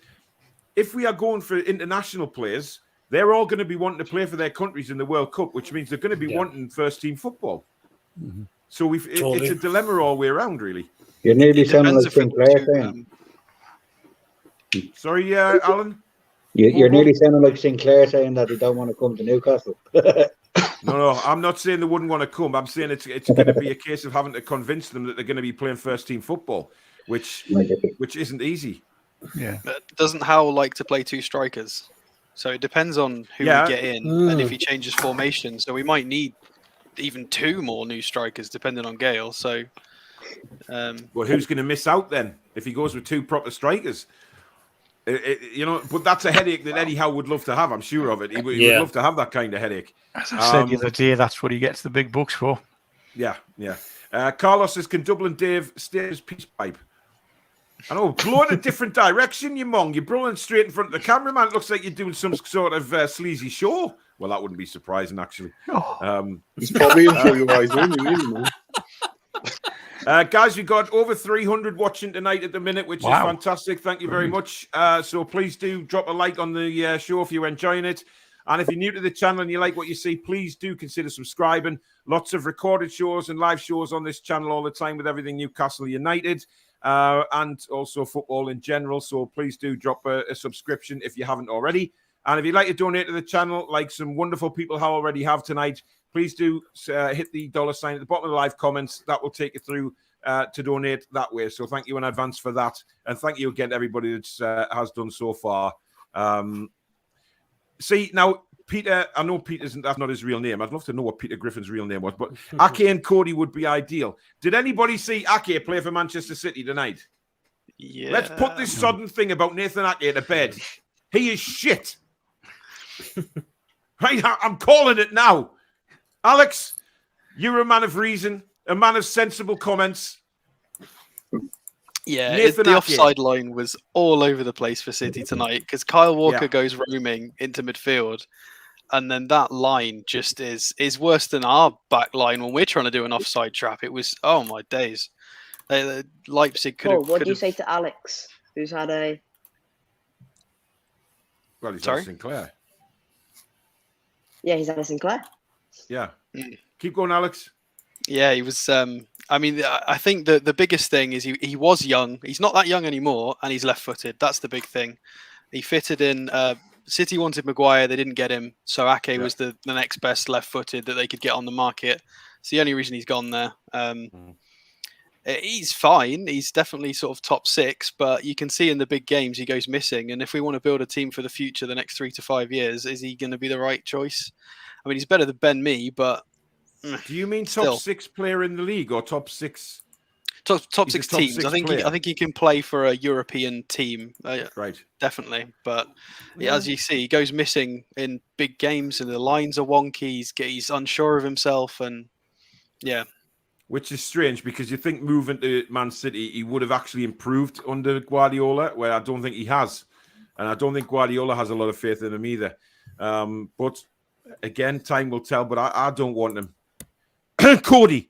if we are going for international players, they're all going to be wanting to play for their countries in the World Cup, which means they're going to be wanting first team football. Mm-hmm. So it's a dilemma all the way around, really. You're nearly sounding like Sinclair saying. Sorry, Alan? You're nearly sounding like Sinclair saying that they don't want to come to Newcastle. No, I'm not saying they wouldn't want to come. I'm saying it's going to be a case of having to convince them that they're going to be playing first team football, which isn't easy. Yeah. Doesn't Howe like to play two strikers? So it depends on who we get in and if he changes formation. So we might need even two more new strikers, depending on Gale. So, well, who's going to miss out then if he goes with two proper strikers? But that's a headache that Eddie Howe would love to have. I'm sure of it. He would love to have that kind of headache. As I said the other day, that's what he gets the big bucks for. Yeah. Carlos says, can Dublin Dave stay his peace pipe? I know, blowing a different direction, you mong. You're blowing straight in front of the cameraman. It looks like you're doing some sort of sleazy show. Well, that wouldn't be surprising, actually. He's probably enjoying what he's doing. Guys, we've got over 300 watching tonight at the minute, which is fantastic. Thank you very much. So please do drop a like on the show if you're enjoying it. And if you're new to the channel and you like what you see, please do consider subscribing. Lots of recorded shows and live shows on this channel all the time with everything Newcastle United and also football in general. So please do drop a subscription if you haven't already. And if you'd like to donate to the channel, like some wonderful people who already have tonight, please do hit the $ at the bottom of the live comments. That will take you through to donate that way. So thank you in advance for that. And thank you again to everybody that has done so far. See, now, Peter, I know that's not his real name. I'd love to know what Peter Griffin's real name was, but Ake and Cody would be ideal. Did anybody see Ake play for Manchester City tonight? Yeah. Let's put this sodden thing about Nathan Ake to bed. He is shit. Right, I'm calling it now. Alex, you're a man of reason, a man of sensible comments. Yeah, the offside line was all over the place for City tonight because Kyle Walker goes roaming into midfield, and then that line just is worse than our back line when we're trying to do an offside trap. It was, oh my days. Leipzig could have... What do you say to Alex, who's had a... Well, he's had Sinclair. Yeah, he's had a Sinclair. Yeah. Keep going, Alex. Yeah, he was... I think the biggest thing is he was young. He's not that young anymore, and he's left-footed. That's the big thing. He fitted in. City wanted Maguire. They didn't get him. So Ake was the next best left-footed that they could get on the market. It's the only reason he's gone there. He's fine. He's definitely sort of top 6, but you can see in the big games he goes missing. And if we want to build a team for the future, the next 3 to 5 years, is he going to be the right choice? I mean, he's better than Ben Mee, but... Do you mean top 6 player in the league or top 6? top six teams. I think he can play for a European team. Right. Definitely. But as you see, he goes missing in big games, and the lines are wonky. He's unsure of himself, and which is strange because you think moving to Man City, he would have actually improved under Guardiola, where I don't think he has. And I don't think Guardiola has a lot of faith in him either. But again, time will tell, but I don't want him. Cody.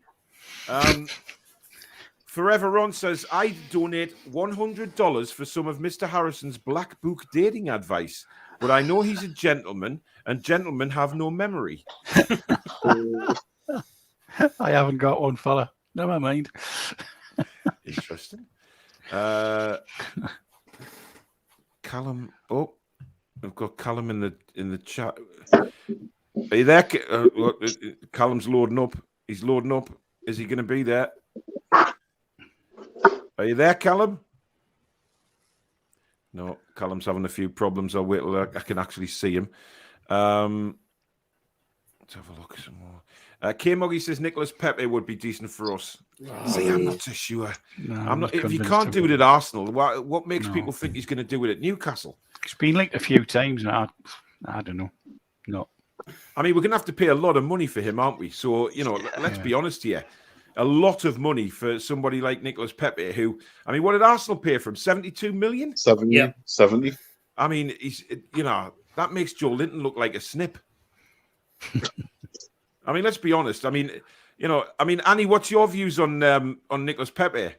Forever Ron says, I'd donate $100 for some of Mr. Harrison's black book dating advice, but I know he's a gentleman, and gentlemen have no memory. I haven't got one, fella. Never mind. Interesting. Callum. Oh, I've got Callum in the chat. Are you there? Callum's loading up. He's loading up. Is he going to be there? Are you there, Callum? No, Callum's having a few problems. I'll wait till I can actually see him. Let's have a look some more. K-Muggy says Nicholas Pepe would be decent for us. See, I'm not so sure. No, I'm not. If he can't do it at Arsenal, what makes people think he's going to do it at Newcastle? It's been linked a few times now. I don't know. No. I mean, we're going to have to pay a lot of money for him, aren't we? So, let's be honest here. A lot of money for somebody like Nicholas Pepe, who, I mean, what did Arsenal pay for him? 72 million? 70. I mean, that makes Joe Linton look like a snip. I mean, let's be honest. I mean, Annie, what's your views on Nicholas Pepe?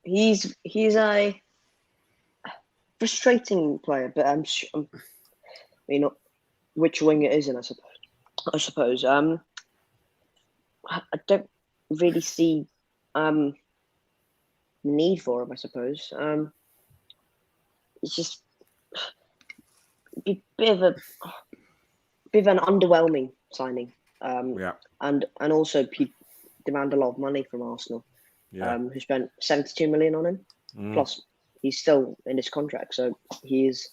He's a frustrating player, but I mean, which wing it is in, I suppose. I don't really see the need for him, I suppose. It's just a bit of an underwhelming signing. And also he demand a lot of money from Arsenal, who spent 72 million on him. Plus, he's still in his contract, so he's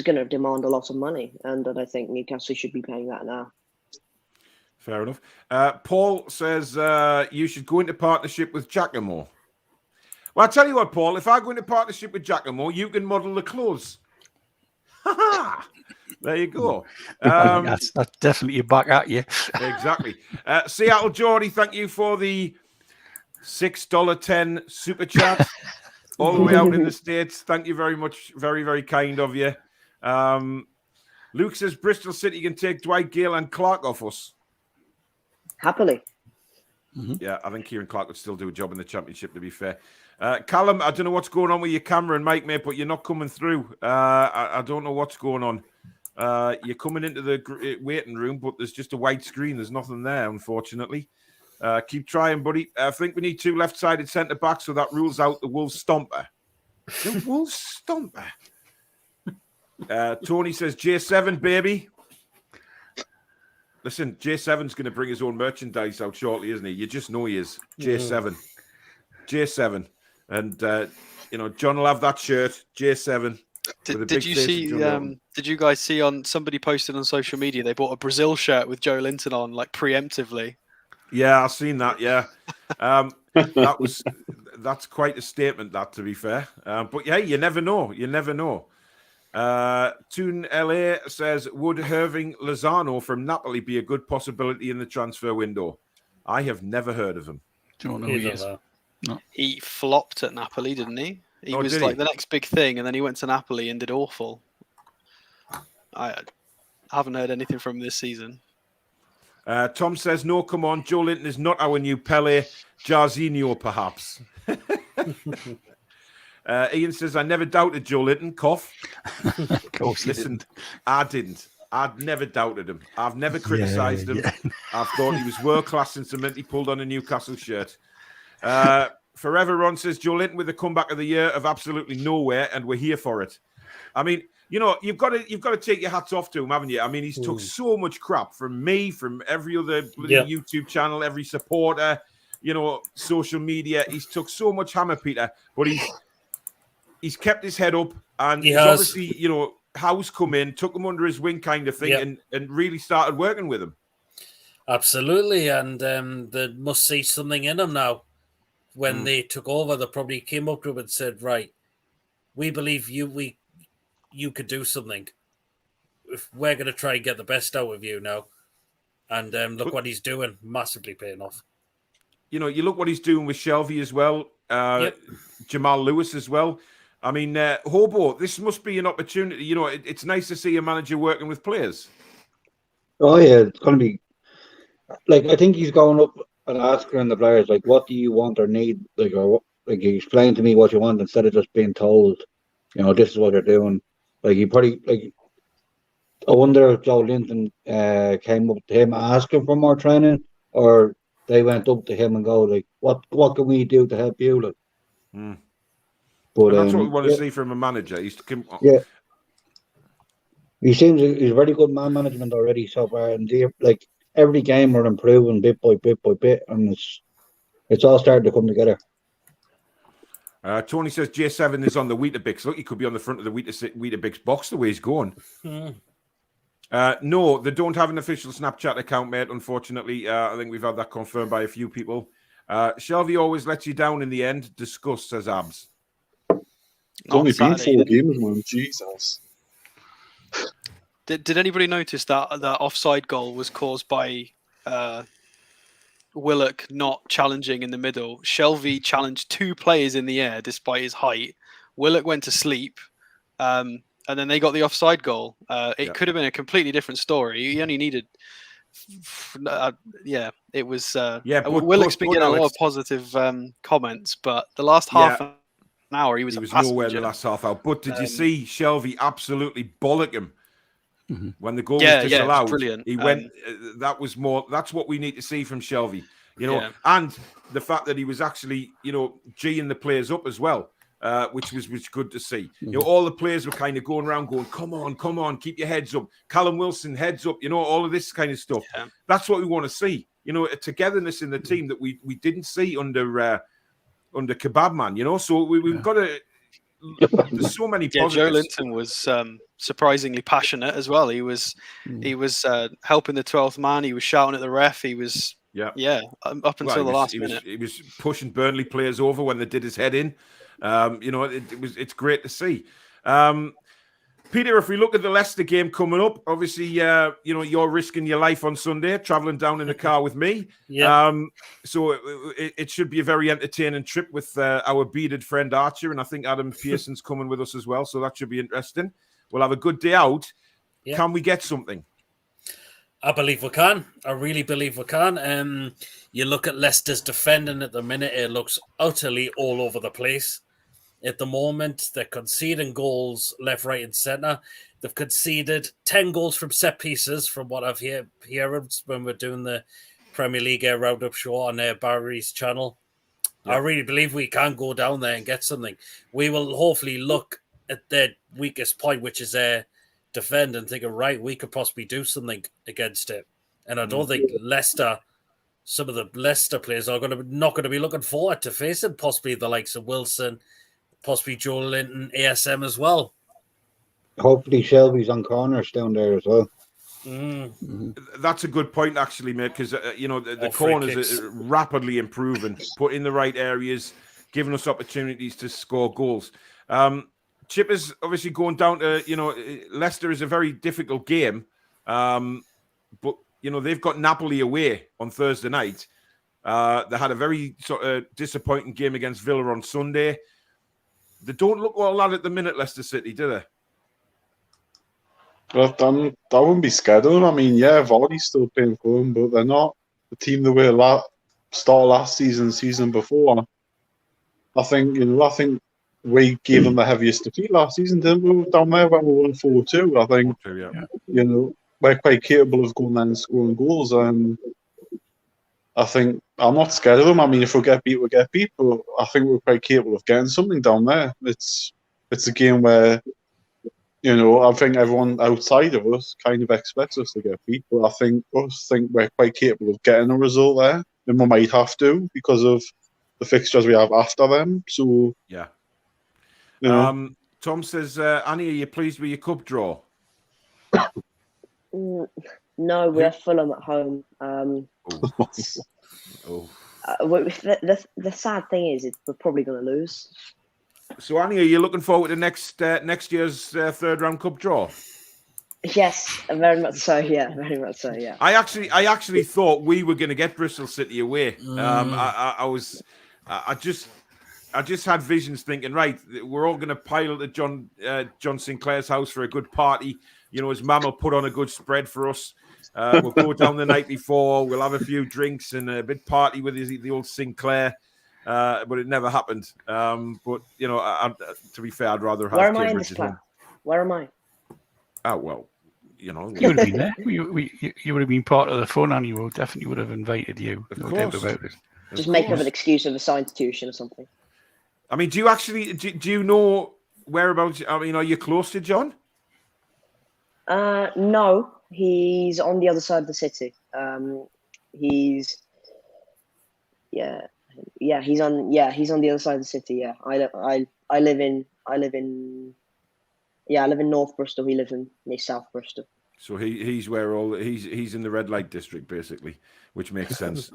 going to demand a lot of money, and I think Newcastle should be paying that now. Fair enough. Paul says you should go into partnership with Giacomo. Well, I'll tell you what, Paul, if I go into partnership with Giacomo, you can model the clothes. There you go. That's definitely back at you. Exactly. Seattle Geordie, thank you for the $6.10 super chat all the way out in the States. Thank you very much. Very, very kind of you. Luke says Bristol City can take Dwight Gale and Clark off us. Happily. Yeah, I think Kieran Clark would still do a job in the Championship, to be fair. Callum, I don't know what's going on with your camera and mic, mate, but you're not coming through. I don't know what's going on. You're coming into the waiting room, but there's just a white screen. There's nothing there, unfortunately. Keep trying, buddy. I think we need two left-sided centre-backs, so that rules out the Wolves Stomper. The Wolves Stomper. Tony says, J7, baby. Listen, J7's going to bring his own merchandise out shortly, isn't he? You just know he is. J7. J7. And, John will have that shirt, J7. Did you see? Did you guys see on somebody posted on social media? They bought a Brazil shirt with Joe Linton on, like preemptively. Yeah, I've seen that. Yeah, that's quite a statement. That, to be fair, but yeah, you never know. You never know. Toon LA says, would Irving Lozano from Napoli be a good possibility in the transfer window? I have never heard of him. Don't know who he is. No. He flopped at Napoli, didn't he? He was like the next big thing, and then he went to Napoli and did awful. I haven't heard anything from him this season. Tom says, no, come on. Joe Linton is not our new Pele. Jarzinho, perhaps. Ian says, I never doubted Joe Linton. Cough. Of course you Listen, I didn't. I'd never doubted him. I've never criticised him. Yeah. I've thought he was world-class since the minute he pulled on a Newcastle shirt. Forever Ron says, Joe Linton with the comeback of the year of absolutely nowhere, and we're here for it. I mean, you've got to take your hats off to him, haven't you? I mean, he's took so much crap from me, from every other YouTube channel, every supporter, social media. He's took so much hammer, Peter, but he's kept his head up, and he's obviously, Howe's come in, took him under his wing kind of thing, and really started working with him. Absolutely, and they must see something in him now. When they took over, they probably came up to him and said, "Right, we believe you. You could do something. If we're going to try and get the best out of you now." And look what he's doing, massively paying off. You look what he's doing with Shelby as well, Jamal Lewis as well. I mean, Hobo, this must be an opportunity. It's nice to see a manager working with players. Oh, yeah, it's going to be... I think he's going up and asking the players, what do you want or need? You explain to me what you want instead of just being told, this is what you're doing. He probably... I wonder if Joe Linton came up to him asking for more training, or they went up to him and go, what can we do to help you? But and that's what we want to see from a manager. Yeah. He seems he's very good man management already so far. And every game we're improving bit by bit by bit, and it's all starting to come together. Tony says J7 is on the Weetabix. Look, he could be on the front of the Weetabix box the way he's going. No, they don't have an official Snapchat account, mate, unfortunately. I think we've had that confirmed by a few people. Shelby always lets you down in the end. Discuss, says Abs. It's only been 4 games, man. Jesus. Did anybody notice that offside goal was caused by Willock not challenging in the middle? Shelby challenged 2 players in the air despite his height. Willock went to sleep, and then they got the offside goal. It could have been a completely different story. He only needed... it was... Willock's been getting a lot of positive comments, but the last half an hour, he was nowhere in the last half hour. But did you see Shelby absolutely bollock him? When the goal was disallowed, brilliant. He went. That's what we need to see from Shelby, and the fact that he was actually, G'ing the players up as well, which was good to see. All the players were kind of going around, going, "Come on, keep your heads up." Callum Wilson, heads up. All of this kind of stuff. Yeah. That's what we want to see. A togetherness in the team that we didn't see under Kebab Man. So we've got to. There's so many positives. Joe Linton was surprisingly passionate as well. He was helping the 12th man. He was shouting at the ref. He was up until the last minute. He was pushing Burnley players over when they did his head in. It's great to see. Peter, if we look at the Leicester game coming up, obviously, you're risking your life on Sunday, travelling down in the car with me. Yeah. So it should be a very entertaining trip with our bearded friend Archer, and I think Adam Pearson's coming with us as well, so that should be interesting. We'll have a good day out. Yeah. Can we get something? I believe we can. I really believe we can. You look at Leicester's defending at the minute, it looks utterly all over the place. At the moment, they're conceding goals left, right, and centre. They've conceded 10 goals from set pieces, from what I've heard when we're doing the Premier League Roundup show on Barry's channel. Yeah. I really believe we can go down there and get something. We will hopefully look at their weakest point, which is their defend, and think, right, we could possibly do something against it. And I don't think some of the Leicester players are not going to be looking forward to facing possibly the likes of Wilson, possibly Joe Linton, ASM as well. Hopefully Shelby's on corners down there as well. That's a good point, actually, mate, because, the corners are rapidly improving, put in the right areas, giving us opportunities to score goals. Chip is obviously going down to, Leicester is a very difficult game, but, they've got Napoli away on Thursday night. They had a very sort of disappointing game against Villa on Sunday. They don't look all that at the minute, Leicester City, do they? But I wouldn't be scared of them. I mean, Vardy's still playing for them, but they're not the team that were start last season before. I think we gave them the heaviest defeat last season, didn't we? Down there when we won 4-2. I think we're quite capable of going there and scoring goals, and I think I'm not scared of them. I mean, if we get beat, we get beat, but I think we're quite capable of getting something down there. It's a game where, I think everyone outside of us kind of expects us to get beat, but I think we're quite capable of getting a result there, and we might have to because of the fixtures we have after them. So Tom says, Annie, are you pleased with your cup draw? No, we're Fulham at home. The sad thing is, we're probably going to lose. So, Annie, are you looking forward to next year's third round cup draw? Yes, very much so. Yeah, very much so. Yeah. I actually thought we were going to get Bristol City away. I just had visions thinking, right, we're all going to pile to John Sinclair's house for a good party. You know, his mum will put on a good spread for us. We'll go down the night before. We'll have a few drinks and a bit party with the old Sinclair. But it never happened. But you know, to be fair, I'd rather have. Where am I in this plan? Where am I? Oh well, you know, you would have been there. You would have been part of the fun, and you definitely would have invited you. Of course. About it. Just make up an excuse of a science tuition or something. I mean, do you actually do you know whereabouts? I mean, are you close to John? No, he's on the other side of the city. He's on the other side of the city. Yeah, I live in North Bristol. He lives in near South Bristol. So he's where he's in the red light district basically, which makes sense.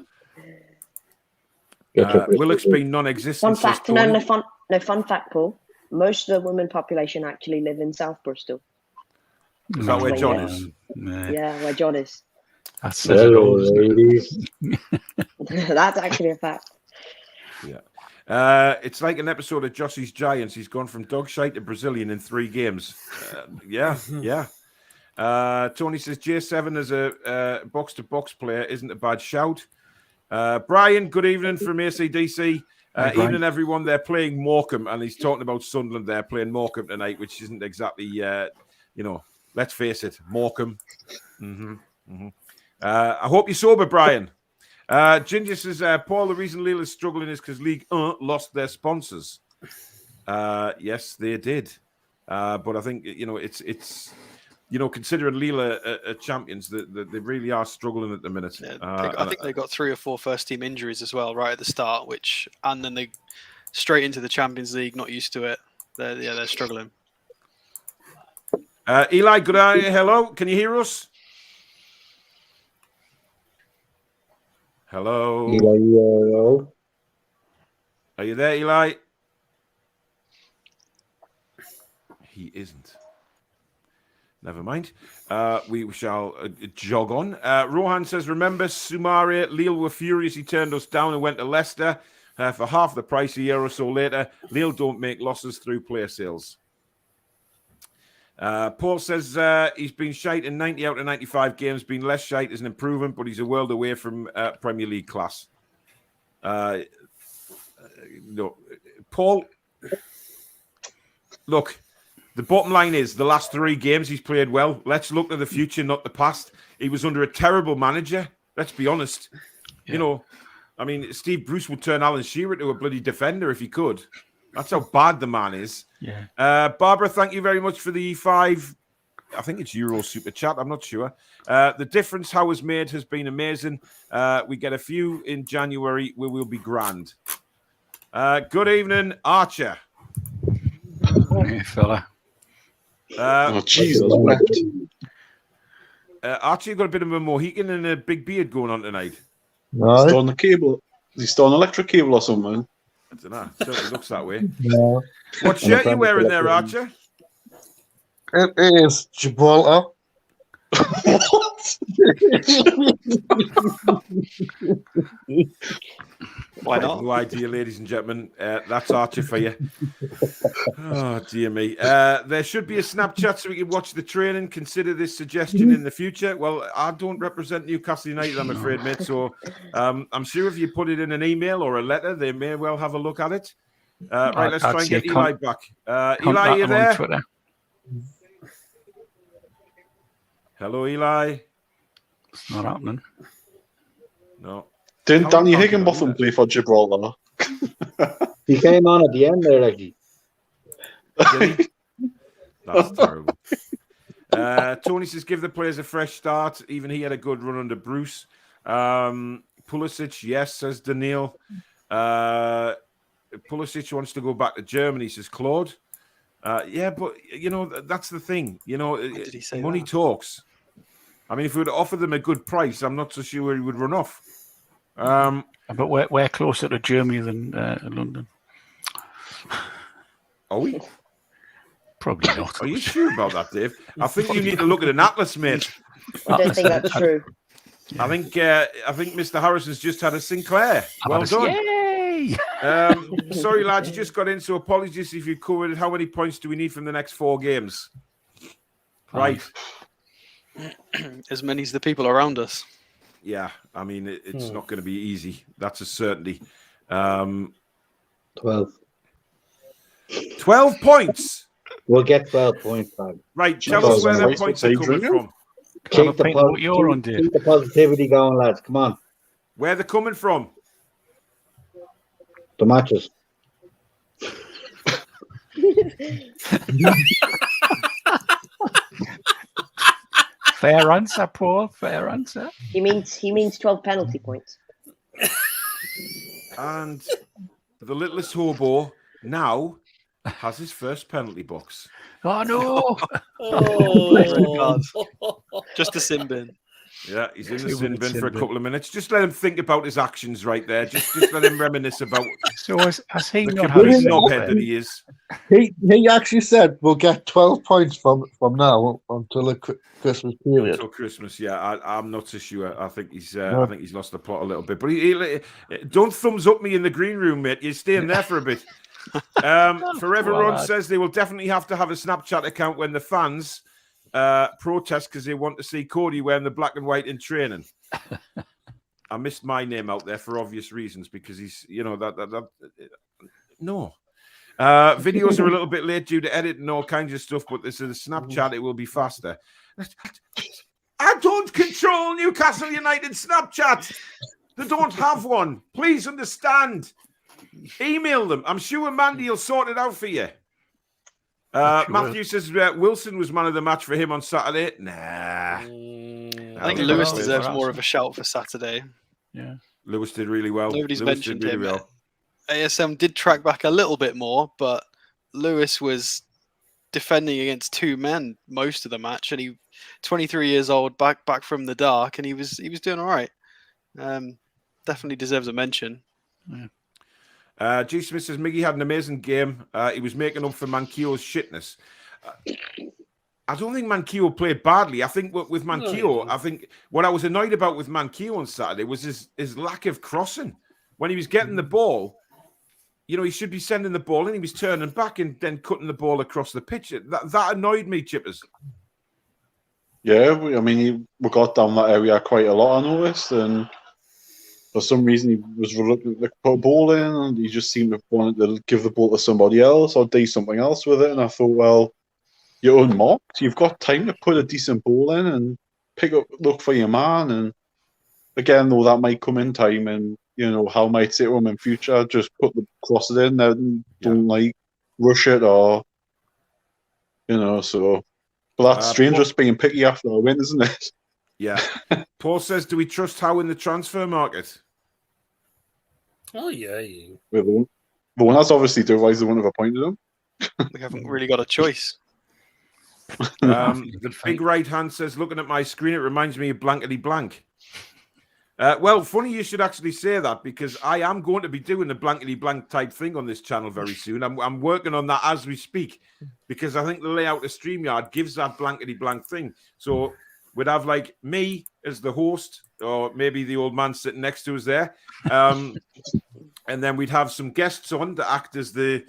Willock's been non-existent. Fun fact, fun fact, Paul. Most of the women population actually live in South Bristol. Is that where John is? Yeah, where John is. That's ladies. That's actually a fact. Yeah. It's like an episode of Jossie's Giants. He's gone from dog shite to Brazilian in 3 games. Yeah. Tony says J7 as a box-to-box player isn't a bad shout. Brian, good evening from ACDC. Evening, everyone. They're playing Morecambe, and he's talking about Sunderland. They're playing Morecambe tonight, which isn't exactly, let's face it, Morecambe. I hope you're sober, Brian. Ginger says, Paul, the reason Lille is struggling is because League 1 lost their sponsors. Yes, they did. But I think, it's considering Lille are champions, they really are struggling at the minute. Yeah, I think they got 3 or 4 first-team injuries as well right at the start, and then they straight into the Champions League, not used to it. They're struggling. Eli, good eye. Hello, can you hear us? Hello. Hello. Are you there, Eli? He isn't. Never mind. We shall jog on. Rohan says, remember Soumare, Lille were furious. He turned us down and went to Leicester for half the price a year or so later. Lille don't make losses through player sales. Paul says he's been shite in 90 out of 95 games. Been less shite is an improvement, but he's a world away from Premier League class. No, Paul, look, the bottom line is the last 3 games he's played well. Let's look to the future, not the past. He was under a terrible manager. Let's be honest. Yeah. Steve Bruce would turn Alan Shearer to a bloody defender if he could. That's how bad the man is. Yeah. Barbara, thank you very much for the 5, I think it's Euro super chat. I'm not sure. The difference Howe has made has been amazing. We get a few in January. We will be grand. Good evening, Archer. Hey, fella. Jesus wept. Archie, you've got a bit of a Mohican and a big beard going on tonight. No. He's still on the cable. Is he still on electric cable or something? I don't know. It certainly looks that way. No. What shirt are you wearing there, Archer? It is Gibraltar. What? Why not? No idea, ladies and gentlemen. That's Archer for you. Oh, dear me. There should be a Snapchat so we can watch the training. Consider this suggestion in the future. Well, I don't represent Newcastle United, I'm afraid, mate. So I'm sure if you put it in an email or a letter, they may well have a look at it. Right, let's try and get Eli back. Eli, are you there? Hello, Eli. It's not happening. No. Didn't Danny Higginbotham play for Gibraltar? He came on at the end there, actually. That's terrible. Tony says, give the players a fresh start. Even he had a good run under Bruce. Pulisic, yes, says Daniil. Pulisic wants to go back to Germany, says Claude. Yeah, but, that's the thing. Money talks. I mean, if we would offer them a good price, I'm not so sure he would run off. But we're closer to Germany than London. Are we? Probably not. Are you sure about that, Dave? I think you need to look at an atlas, mate. I don't think that's true. I think Mr. Harrison's just had a Sinclair. Well done. Yay! Sorry, lads, you just got in, so apologies if you covered. How many points do we need from the next 4 games? Right. As many as the people around us. Yeah, I mean, it's not going to be easy. That's a certainty. 12 points. We'll get 12 points back. Right, tell us where the points are coming from. Keep the positivity going, lads. Come on. Where they're coming from? The matches. Fair answer, Paul. Fair answer. He means 12 penalty points. And the littlest hobo now has his first penalty box. Oh no! Just a sin bin. Yeah, he's in the sin bin for a couple of minutes. Just let him think about his actions right there. Just let him reminisce about. So has he the not complete knobhead that he is? He actually said we'll get 12 points from now until the Christmas period. Until Christmas, yeah. I'm not so sure. I think he's lost the plot a little bit. But he don't thumbs up me in the green room, mate. You're staying there for a bit. Forever Run says they will definitely have to have a Snapchat account when the fans protest because they want to see Cody wearing the black and white in training. I missed my name out there for obvious reasons because he's, no. Videos are a little bit late due to edit and all kinds of stuff, but this is a Snapchat. It will be faster. I don't control Newcastle United Snapchat. They don't have one. Please understand. Email them. I'm sure Mandy will sort it out for you. Matthew says Wilson was man of the match for him on Saturday. Nah. I think Lewis deserves more of a shout for Saturday. Yeah. Lewis did really well. Nobody's mentioned him. ASM did track back a little bit more, but Lewis was defending against 2 men most of the match, and he 23 years old, back from the dark, and he was doing all right. Definitely deserves a mention. Yeah. G. Smith says Miggy had an amazing game. He was making up for Mankio's shitness. I don't think Mankio played badly. I think with Mankio, I think what I was annoyed about with Mankio on Saturday was his lack of crossing. When he was getting the ball, he should be sending the ball in. He was turning back and then cutting the ball across the pitch. That annoyed me, Chippers. Yeah, I mean, we got down that area quite a lot, I noticed, and for some reason, he was reluctant to put a ball in, and he just seemed to want to give the ball to somebody else or do something else with it. And I thought, well, you're unmarked. You've got time to put a decent ball in and look for your man. And again, though, that might come in time, and Howe might say to him in future, just cross it in, and don't rush it or so. But that's strange, just being picky after a win, isn't it? Yeah. Paul says, do we trust Howe in the transfer market? Oh, yeah. The one that's obviously otherwise they wouldn't have appointed him. We haven't really got a choice. The big right hand says, looking at my screen, it reminds me of blankety blank. Well, funny you should actually say that, because I am going to be doing a blankety blank type thing on this channel very soon. I'm working on that as we speak, because I think the layout of StreamYard gives that blankety blank thing. So we'd have me as the host, or maybe the old man sitting next to us there. And then we'd have some guests on to act as the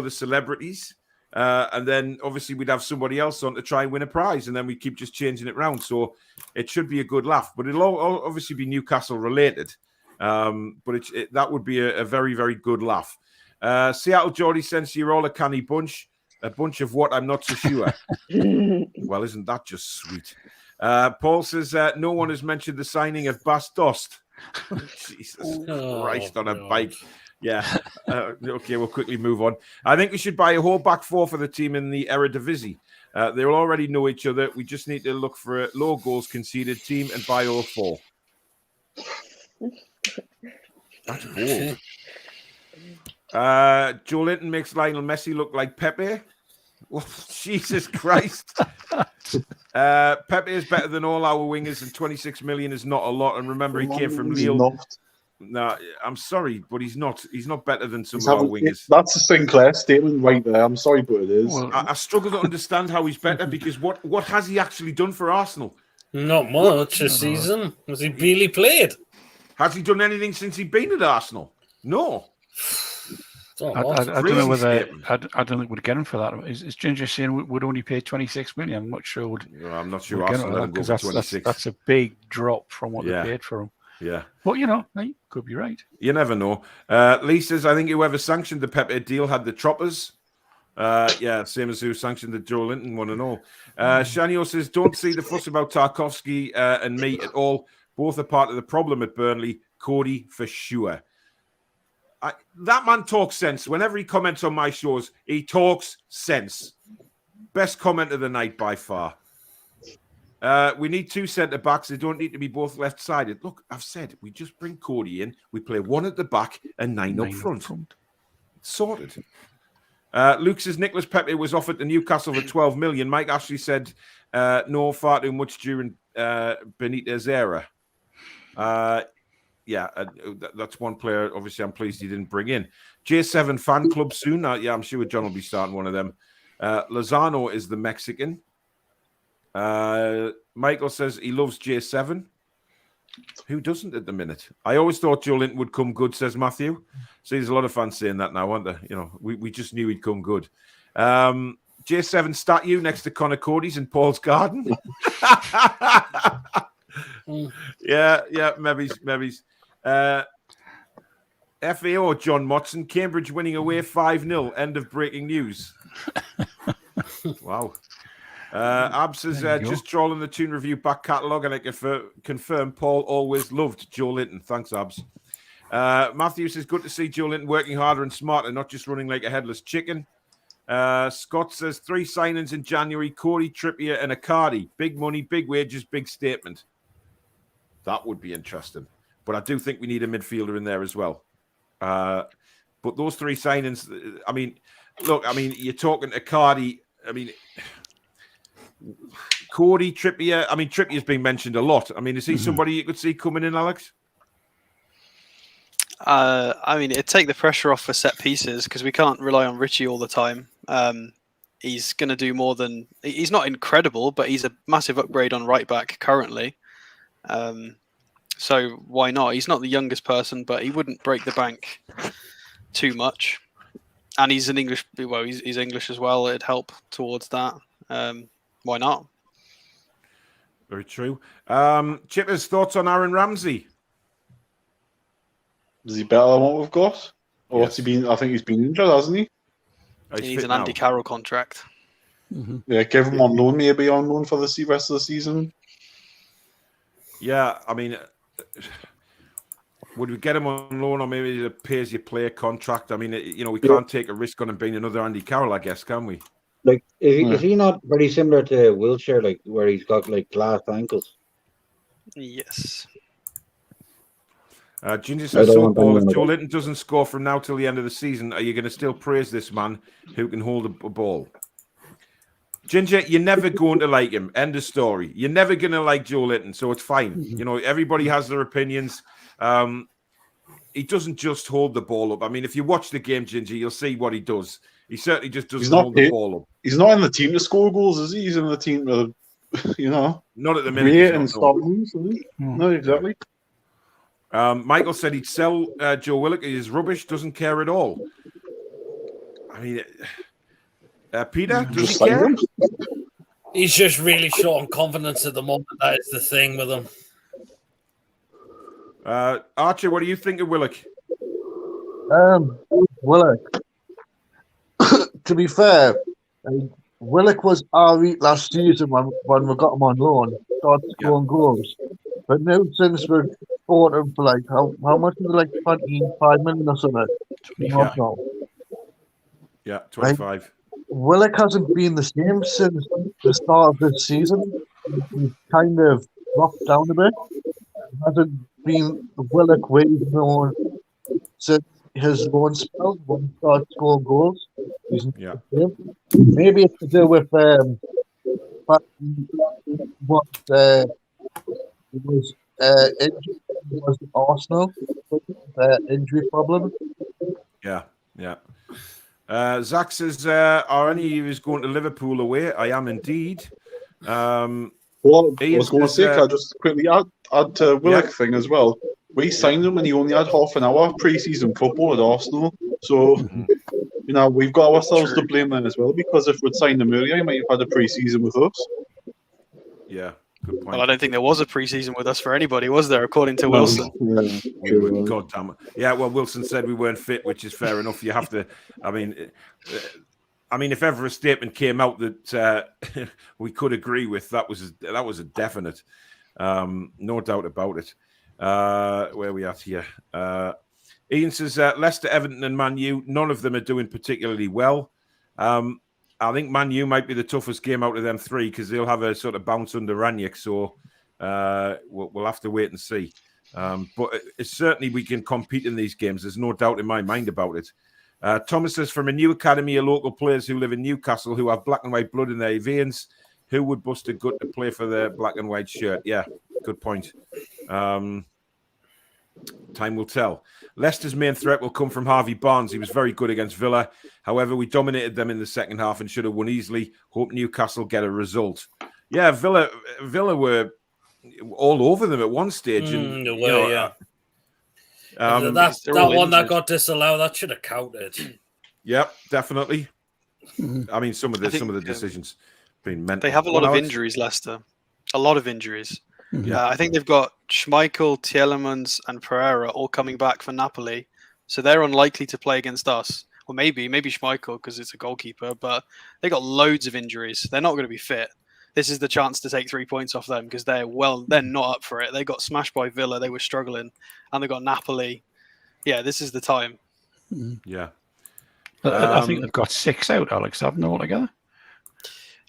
celebrities. And then obviously we'd have somebody else on to try and win a prize. And then we keep just changing it around. So it should be a good laugh, but it'll obviously be Newcastle related. But that would be a very, very good laugh. Seattle Geordie says you're all a canny bunch. A bunch of what? I'm not so sure. Well, isn't that just sweet? Paul says no one has mentioned the signing of Bas Dost. Jesus Christ on a bike. Yeah. Okay, we'll quickly move on. I think we should buy a whole back four for the team in the Eredivisie. They will already know each other. We just need to look for a low goals conceded team and buy all four. That's bold. Joe Linton makes Lionel Messi look like Pepe. Oh, Jesus Christ. Pepe is better than all our wingers, and 26 million is not a lot. And remember, he came from Lille. No, I'm sorry, but he's not. He's not better than some of our wingers. That's a Sinclair statement right there. I'm sorry, but it is. Well, I struggle to understand how he's better because what has he actually done for Arsenal? Not much this season. Has he barely played? Has he done anything since he's been at Arsenal? No. I don't know whether I don't think we'd get him for that. Is Ginger saying we'd only pay 26 million? I'm not sure. I'm not sure Arsenal because that's a big drop from what they paid for him. Yeah. But, he could be right. You never know. Lee says, I think whoever sanctioned the Pepe deal had the troppers. Same as who sanctioned the Joe Linton one and all. Shanio says, don't see the fuss about Tarkovsky and me at all. Both are part of the problem at Burnley. Cody for sure. That man talks sense. Whenever he comments on my shows, he talks sense. Best comment of the night by far. We need 2 centre-backs. They don't need to be both left-sided. Look, I've said, we just bring Cody in. We play 1 at the back and 9 up front. Sorted. Luke says, Nicholas Pepe was offered to Newcastle for 12 million. Mike Ashley said, no, far too much during Benitez era. That's one player, obviously, I'm pleased he didn't bring in. J7 fan club soon. I'm sure John will be starting one of them. Lozano is the Mexican. Michael says he loves J7. Who doesn't at the minute? I always thought Joe Linton would come good, says Matthew. So there's a lot of fans saying that now, aren't there? We just knew he'd come good. J7 statue next to Connor Cody's in Paul's garden. Maybe. FAO John Motson, Cambridge winning away 5-0. End of breaking news. Wow. Abs says, just trolling the Toon Review back catalogue, and I can confirm Paul always loved Joe Linton. Thanks, Abs. Matthew says, good to see Joe Linton working harder and smarter, not just running like a headless chicken. Scott says, 3 signings in January, Cody, Trippier and Icardi. Big money, big wages, big statement. That would be interesting. But I do think we need a midfielder in there as well. But those 3 signings, you're talking Icardi. Cody, Trippier. Trippier's been mentioned a lot. Is he somebody you could see coming in, Alex? It'd take the pressure off for set pieces because we can't rely on Richie all the time. He's going to do more than... He's not incredible, but he's a massive upgrade on right back currently. So why not? He's not the youngest person, but he wouldn't break the bank too much. And he's an English... Well, he's English as well. It'd help towards that. Why not? Very true. Chippers, thoughts on Aaron Ramsey? Is he better than what we've got? Or what's he been? I think he's been injured, hasn't he? He's an Andy Carroll contract. Mm-hmm. Yeah, give him on loan, maybe on loan for the rest of the season. Yeah, would we get him on loan or maybe a pay-as-you-play contract? We can't take a risk on him being another Andy Carroll, I guess, can we? Is he not very similar to Wilshere, where he's got glass ankles? Yes. Ginger says, so Paul, if Joe Linton doesn't score from now till the end of the season, are you going to still praise this man who can hold a ball? Ginger, you're never going to like him. End of story. You're never going to like Joe Linton, so it's fine. Everybody has their opinions. He doesn't just hold the ball up. If you watch the game, Ginger, you'll see what he does. He certainly just doesn't hold the ball up. He's not in the team to score goals, is he? He's in the team to, not at the minute. And stop moves, isn't he? No, exactly. Michael said he'd sell Joe Willock. He's rubbish, doesn't care at all. Peter, does he care? He's just really short on confidence at the moment. That is the thing with him. Archer, what do you think of Willock? Willock. To be fair, Willock was R8 last season when we got him on loan. Started scoring goals. But now since we've bought him for how much is it, 25 million or something? Yeah, 25. Willock hasn't been the same since the start of this season. He's kind of dropped down a bit. It hasn't been the Willock way he's known since his loan spell when he started scoring goals. Maybe it's to do with but what was injured was Arsenal injury problem. Yeah. Zach says, are any of you going to Liverpool away? I am indeed. Well, I Ian was going to says, say, can I just quickly add to Willock thing as well? We signed him and he only had half an hour pre-season football at Arsenal. So, we've got ourselves to blame then as well, because if we'd signed him earlier, he might have had a pre-season with us. Yeah, good point. Well, I don't think there was a pre-season with us for anybody, was there? According to Wilson. God damn it. Yeah, well, Wilson said we weren't fit, which is fair enough. You have to. I mean, if ever a statement came out that we could agree with, that was a definite, no doubt about it. Where are we at here? Ian says Leicester, Everton, and Man U. None of them are doing particularly well. I think Man U might be the toughest game out of them three because they'll have a sort of bounce under Ranić. So we'll have to wait and see. But certainly we can compete in these games. There's no doubt in my mind about it. Thomas says, from a new academy of local players who live in Newcastle who have black and white blood in their veins, who would bust a gut to play for the black and white shirt? Yeah, good point. Time will tell. Leicester's main threat will come from Harvey Barnes. He was very good against Villa. However, we dominated them in the second half and should have won easily. Hope Newcastle get a result. Yeah, Villa were all over them at one stage. And, that one that got disallowed, that should have counted. Yep, definitely. I mean, some of the decisions been mental. They have a lot of injuries, Leicester. A lot of injuries. Yeah, I think they've got Schmeichel, Tielemans, and Pereira all coming back for Napoli, so they're unlikely to play against us. Well, maybe Schmeichel because it's a goalkeeper, but they got loads of injuries. They're not going to be fit. This is the chance to take 3 points off them because they're not up for it. They got smashed by Villa. They were struggling, and they got Napoli. Yeah, this is the time. Yeah. I think they've got 6 out, Alex, haven't they, altogether?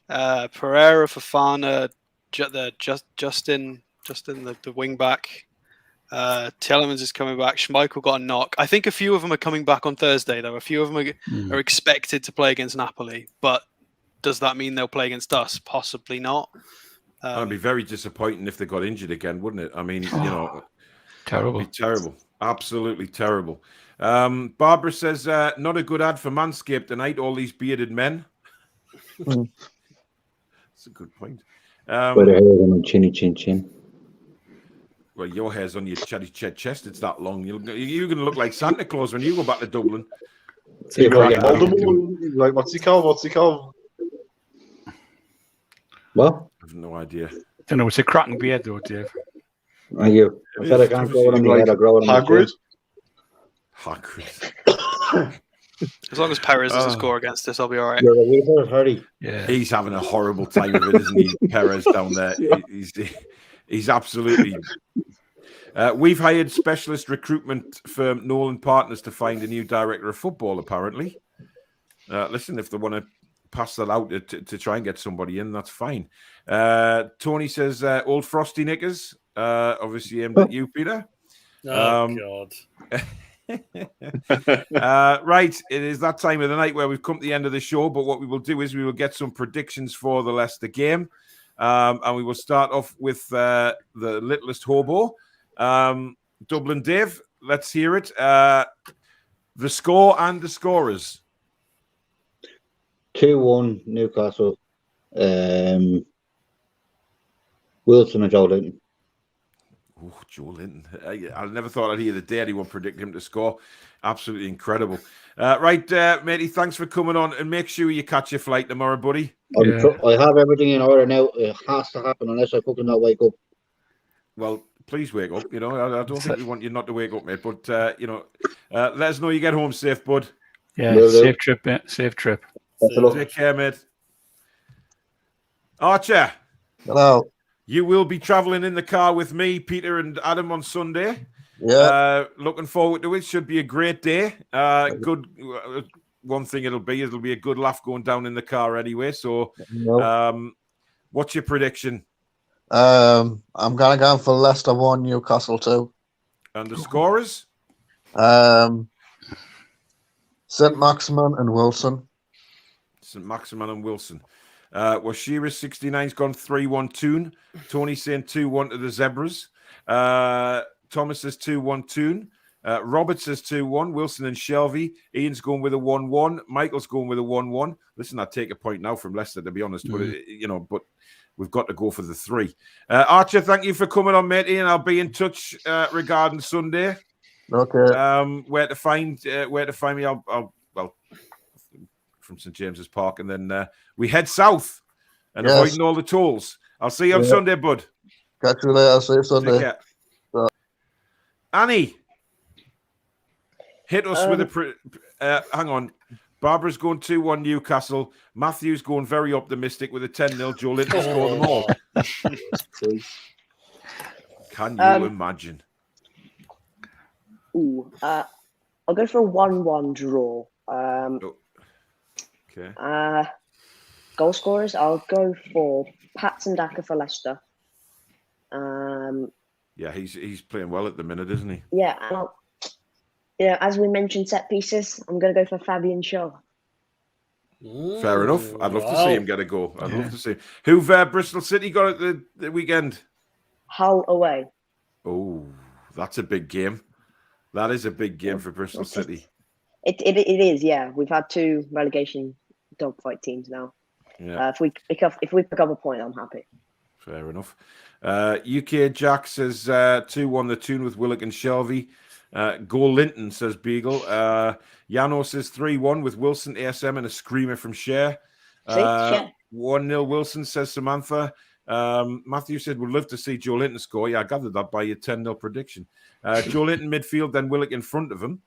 Pereira, Fofana, Justin, the wing back. Tielemans is coming back. Schmeichel got a knock. I think a few of them are coming back on Thursday, though. A few of them are expected to play against Napoli, but does that mean they'll play against us? Possibly not. It'd be very disappointing if they got injured again, wouldn't it? I mean, terrible. It'd be terrible. Absolutely terrible. Barbara says, not a good ad for Manscaped tonight, all these bearded men. That's a good point. But hair on chinny chin. Well, your hair's on your chest. It's that long. You're going to look like Santa Claus when you go back to Dublin. Like, what's he called? What? I have no idea. I don't know. It's a cracking beard, though, Dave. Are you? I said I can't grow it on my head. I grow it on Hagrid. As long as Perez doesn't score against us, I'll be all right. Yeah, he's having a horrible time of it, isn't he? Perez down there. He's absolutely. We've hired specialist recruitment firm Nolan Partners to find a new director of football. Apparently, listen, if they want to pass that out to try and get somebody in, that's fine. Tony says, "Old frosty knickers." Obviously aimed at you, Peter. God. Right, it is that time of the night where we've come to the end of the show, but what we will do is we will get some predictions for the Leicester game, and we will start off with the littlest hobo, Dublin Dave. Let's hear it. The score and the scorers. 2-1 Newcastle. Wilson and Joe Linton. Oh, Joe Linton. I never thought I'd hear the day anyone predict him to score. Absolutely incredible. Right, matey, thanks for coming on, and make sure you catch your flight tomorrow, buddy. I have everything in order now. It has to happen unless I fucking not wake up. Well, please wake up. I don't think we want you not to wake up, mate. But, let us know you get home safe, bud. Yeah, safe trip, mate. Safe trip. Take care, mate. Archer. Hello. You will be travelling in the car with me, Peter, and Adam on Sunday. Yeah. Looking forward to it. Should be a great day. Good. One thing it'll be a good laugh going down in the car anyway. So, what's your prediction? I'm gonna go for Leicester 1, Newcastle 2. And the scorers? St. Maximin and Wilson. St. Maximin and Wilson. Washira 69's gone 3-1 Toon. Tony saying 2-1 to the Zebras. Thomas says 2-1 Toon. Robert says 2-1. Wilson and Shelby. Ian's going with a 1-1. Michael's going with a 1-1. Listen, I'd take a point now from Leicester, to be honest. But but we've got to go for the 3. Archer, thank you for coming on, mate. Ian, I'll be in touch regarding Sunday. Okay. Where to find me? I'll from St James's Park, and then we head south and avoiding all the tolls. I'll see you on Sunday, bud. Catch you later. See you Sunday. Annie, hit us with a. Hang on. Barbara's going 2-1 Newcastle. Matthew's going very optimistic with a 10-0. Joe Linton score them all. Can you imagine? I'll go for a 1-1 draw. Okay. Goal scorers, I'll go for Patson Daka for Leicester. Yeah, he's playing well at the minute, isn't he? Yeah, as we mentioned, set pieces, I'm going to go for Fabian Shaw. Fair enough. I'd love to see him get a goal. I'd love to see. Who've Bristol City got at the weekend? Hull away. Oh, that's a big game. That is a big game for Bristol City. It is, yeah. We've had 2 relegation dogfight teams now. Yeah. If we pick up a point, I'm happy. Fair enough. UK Jack says 2-1 the Toon with Willock and Shelby. Goal Linton, says Beagle. Yano says 3-1 with Wilson, ASM, and a screamer from Cher. 1-0 Wilson, says Samantha. Matthew said, would love to see Joe Linton score. Yeah, I gathered that by your 10-0 prediction. Joe Linton midfield, then Willock in front of him.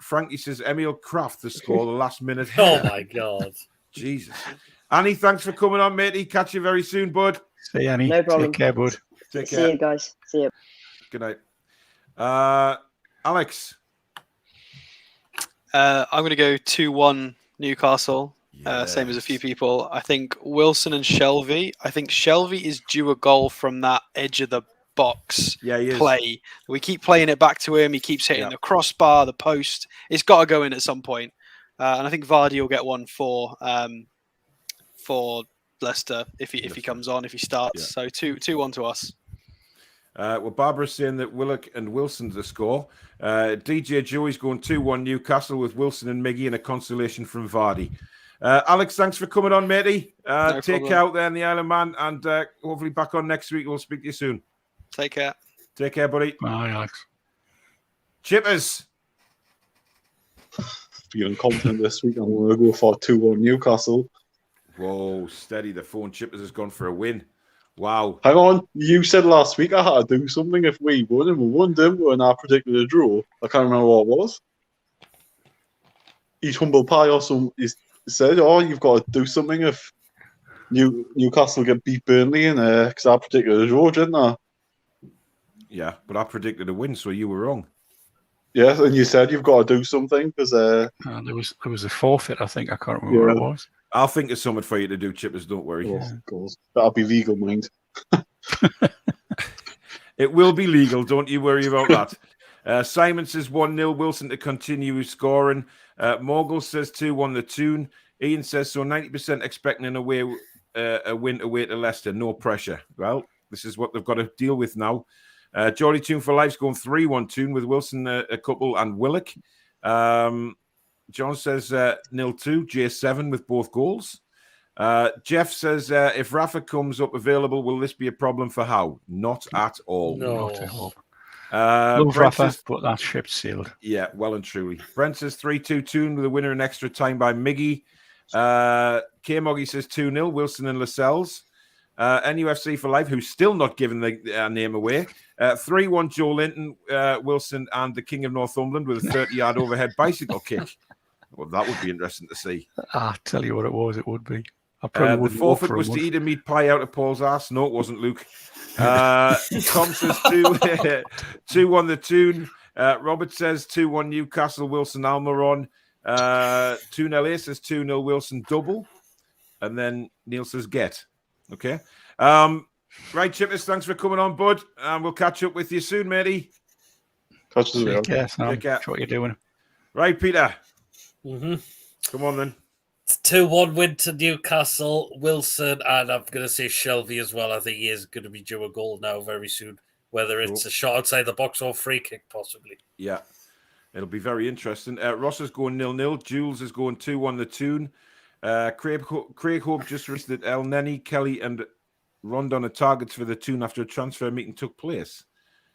Frankie says Emil Kraft to score the last minute. Oh, my God. Jesus. Annie, thanks for coming on, matey. Catch you very soon, bud. See you, Annie. No problem. Take care, bud. Take care. See you, guys. See you. Good night. Alex? I'm going to go 2-1 Newcastle. Same as a few people. I think Wilson and Shelby. I think Shelby is due a goal from that edge of the box play. We keep playing it back to him. He keeps hitting the crossbar, the post. It's got to go in at some point. And I think Vardy will get one for Leicester if he comes on, if he starts. So 2-1 to us. Well, Barbara's saying that Willock and Wilson to score. DJ Joey's going 2-1 Newcastle with Wilson and Miggy and a consolation from Vardy. Alex, thanks for coming on, matey. Take care out there in the Isle of Man, and hopefully back on next week. We'll speak to you soon. Take care. Take care, buddy. Bye, Alex. Chippers. Feeling confident this week. I'm going to go for 2-1 Newcastle. Whoa, steady. The phone. Chippers has gone for a win. Wow. Hang on. You said last week I had to do something if we won, and we won, didn't we? And I predicted a draw. I can't remember what it was. Each humble pie or some said, "Oh, you've got to do something if Newcastle get beat Burnley," and because I predicted a draw, didn't I? Yeah, but I predicted a win, so you were wrong. Yes, and you said you've got to do something because there was a forfeit. I think I can't remember what it was. I'll think of something for you to do, Chippers. Don't worry. Oh, that'll be legal, mind. It will be legal. Don't you worry about that. Simon says 1-0 Wilson to continue scoring. Morgul says 2-1 the Toon. Ian says so 90% expecting a win away to Leicester. No pressure. Well, this is what they've got to deal with now. Geordie Toon for Life's going 3-1 Toon with Wilson a couple and Willock. John says 0-2 J7 with both goals. Jeff says if Rafa comes up available, will this be a problem for Howe? Not at all. No. Not at all. Love Brent Rafa, says, but that ship's sailed. Yeah, well and truly. Brent says 3-2 Toon with a winner in extra time by Miggy. K-Moggy says 2-0 Wilson and Lascelles. NUFC for Life, who's still not giving the name away. 3-1 Joe Linton, Wilson, and the King of Northumberland with a 30-yard overhead bicycle kick. Well, that would be interesting to see. I'll tell you what it was. It would be. I probably the forfeit was to eat a meat pie out of Paul's ass. No, it wasn't, Luke. Tom says 2-1 the Toon. Robert says 2-1 Newcastle, Wilson, Almiron. 2-0 says 2-0 Wilson, double. And then Neil says get. Okay. Right, Chippers, thanks for coming on, bud. And we'll catch up with you soon, matey. Catch you soon. Take care, Sam. That's what you're doing. Right, Peter. Mm-hmm. Come on, then. 2-1 win to Newcastle. Wilson, and I'm going to say Shelby as well. I think he is going to be due a goal now very soon, whether it's a shot outside the box or a free kick, possibly. Yeah, it'll be very interesting. Ross is going 0-0. Jules is going 2-1 the Toon. Craig Hope just released that El Neni, Kelly, and Rondon are targets for the Toon after a transfer meeting took place.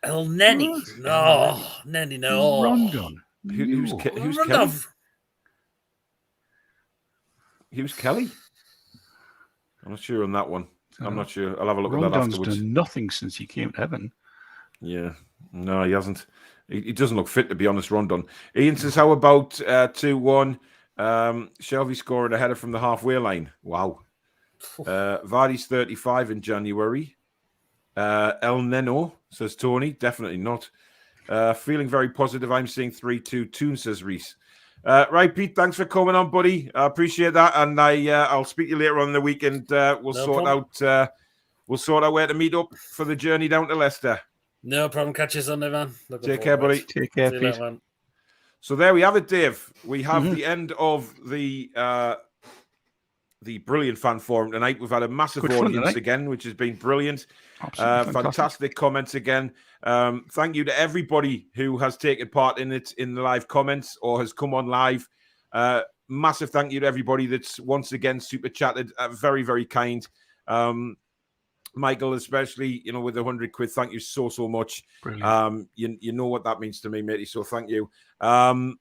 El Neni? No. Neni, no. Rondon. Who's Rondon. Kelly? Who's Kelly? I'm not sure on that one. I'm not sure. I'll have a look at that Rondon's afterwards. done nothing since he came to heaven. Yeah. No, he hasn't. He doesn't look fit, to be honest, Rondon. Ian says, how about 2-1? Shelby scoring a header from the halfway line. Wow. Vardy's 35 in January. El Neno, says Tony. Definitely not. Feeling very positive. I'm seeing 3-2. Toon, says Reese. Right, Pete, thanks for coming on, buddy. I appreciate that. And I'll speak to you later on in the week, and we'll sort out where to meet up for the journey down to Leicester. No problem. Catch you Sunday, man. Take care, buddy. Take care, Pete. Later, man. So there we have it, Dave. We have the end of the brilliant fan forum tonight. We've had a massive audience again, which has been brilliant. Fantastic comments again. Thank you to everybody who has taken part in it in the live comments or has come on live. Massive thank you to everybody that's once again super chatted. Very, very kind. Michael, especially, with the 100 quid. Thank you so much. You know what that means to me, matey. So thank you. If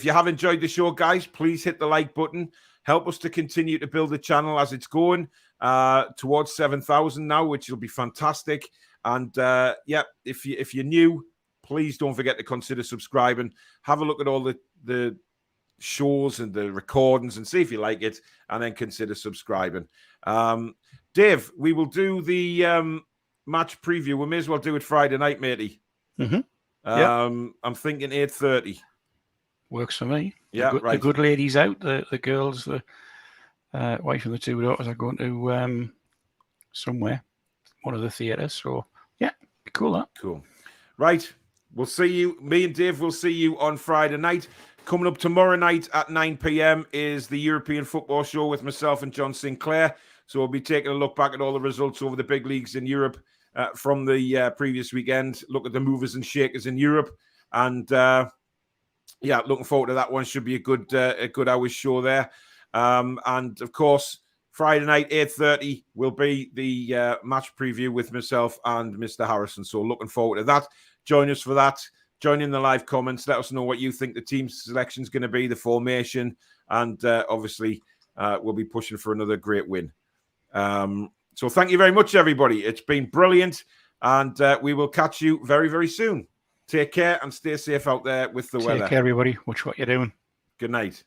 you have enjoyed the show, guys, please hit the like button. Help us to continue to build the channel as it's going towards 7,000 now, which will be fantastic. And if you're new, please don't forget to consider subscribing. Have a look at all the shows and the recordings and see if you like it, and then consider subscribing. Dave, we will do the match preview. We may as well do it Friday night, matey. I'm thinking 8:30. Works for me. Yeah, the good ladies out. The girls, the wife and the two daughters are going to somewhere, one of the theatres. So yeah, cool. That cool. Right, we'll see you. Me and Dave will see you on Friday night. Coming up tomorrow night at 9 p.m. is the European Football Show with myself and John Sinclair. So we'll be taking a look back at all the results over the big leagues in Europe from the previous weekend. Look at the movers and shakers in Europe, and looking forward to that one. Should be a good hour's show there. And of course, Friday night 8:30 will be the match preview with myself and Mr. Harrison. So looking forward to that. Join us for that. Join in the live comments. Let us know what you think the team selection is going to be, the formation, and obviously we'll be pushing for another great win. So thank you very much, everybody. It's been brilliant, and we will catch you very, very soon. Take care and stay safe out there with the weather. Take care, everybody. Watch what you're doing. Good night.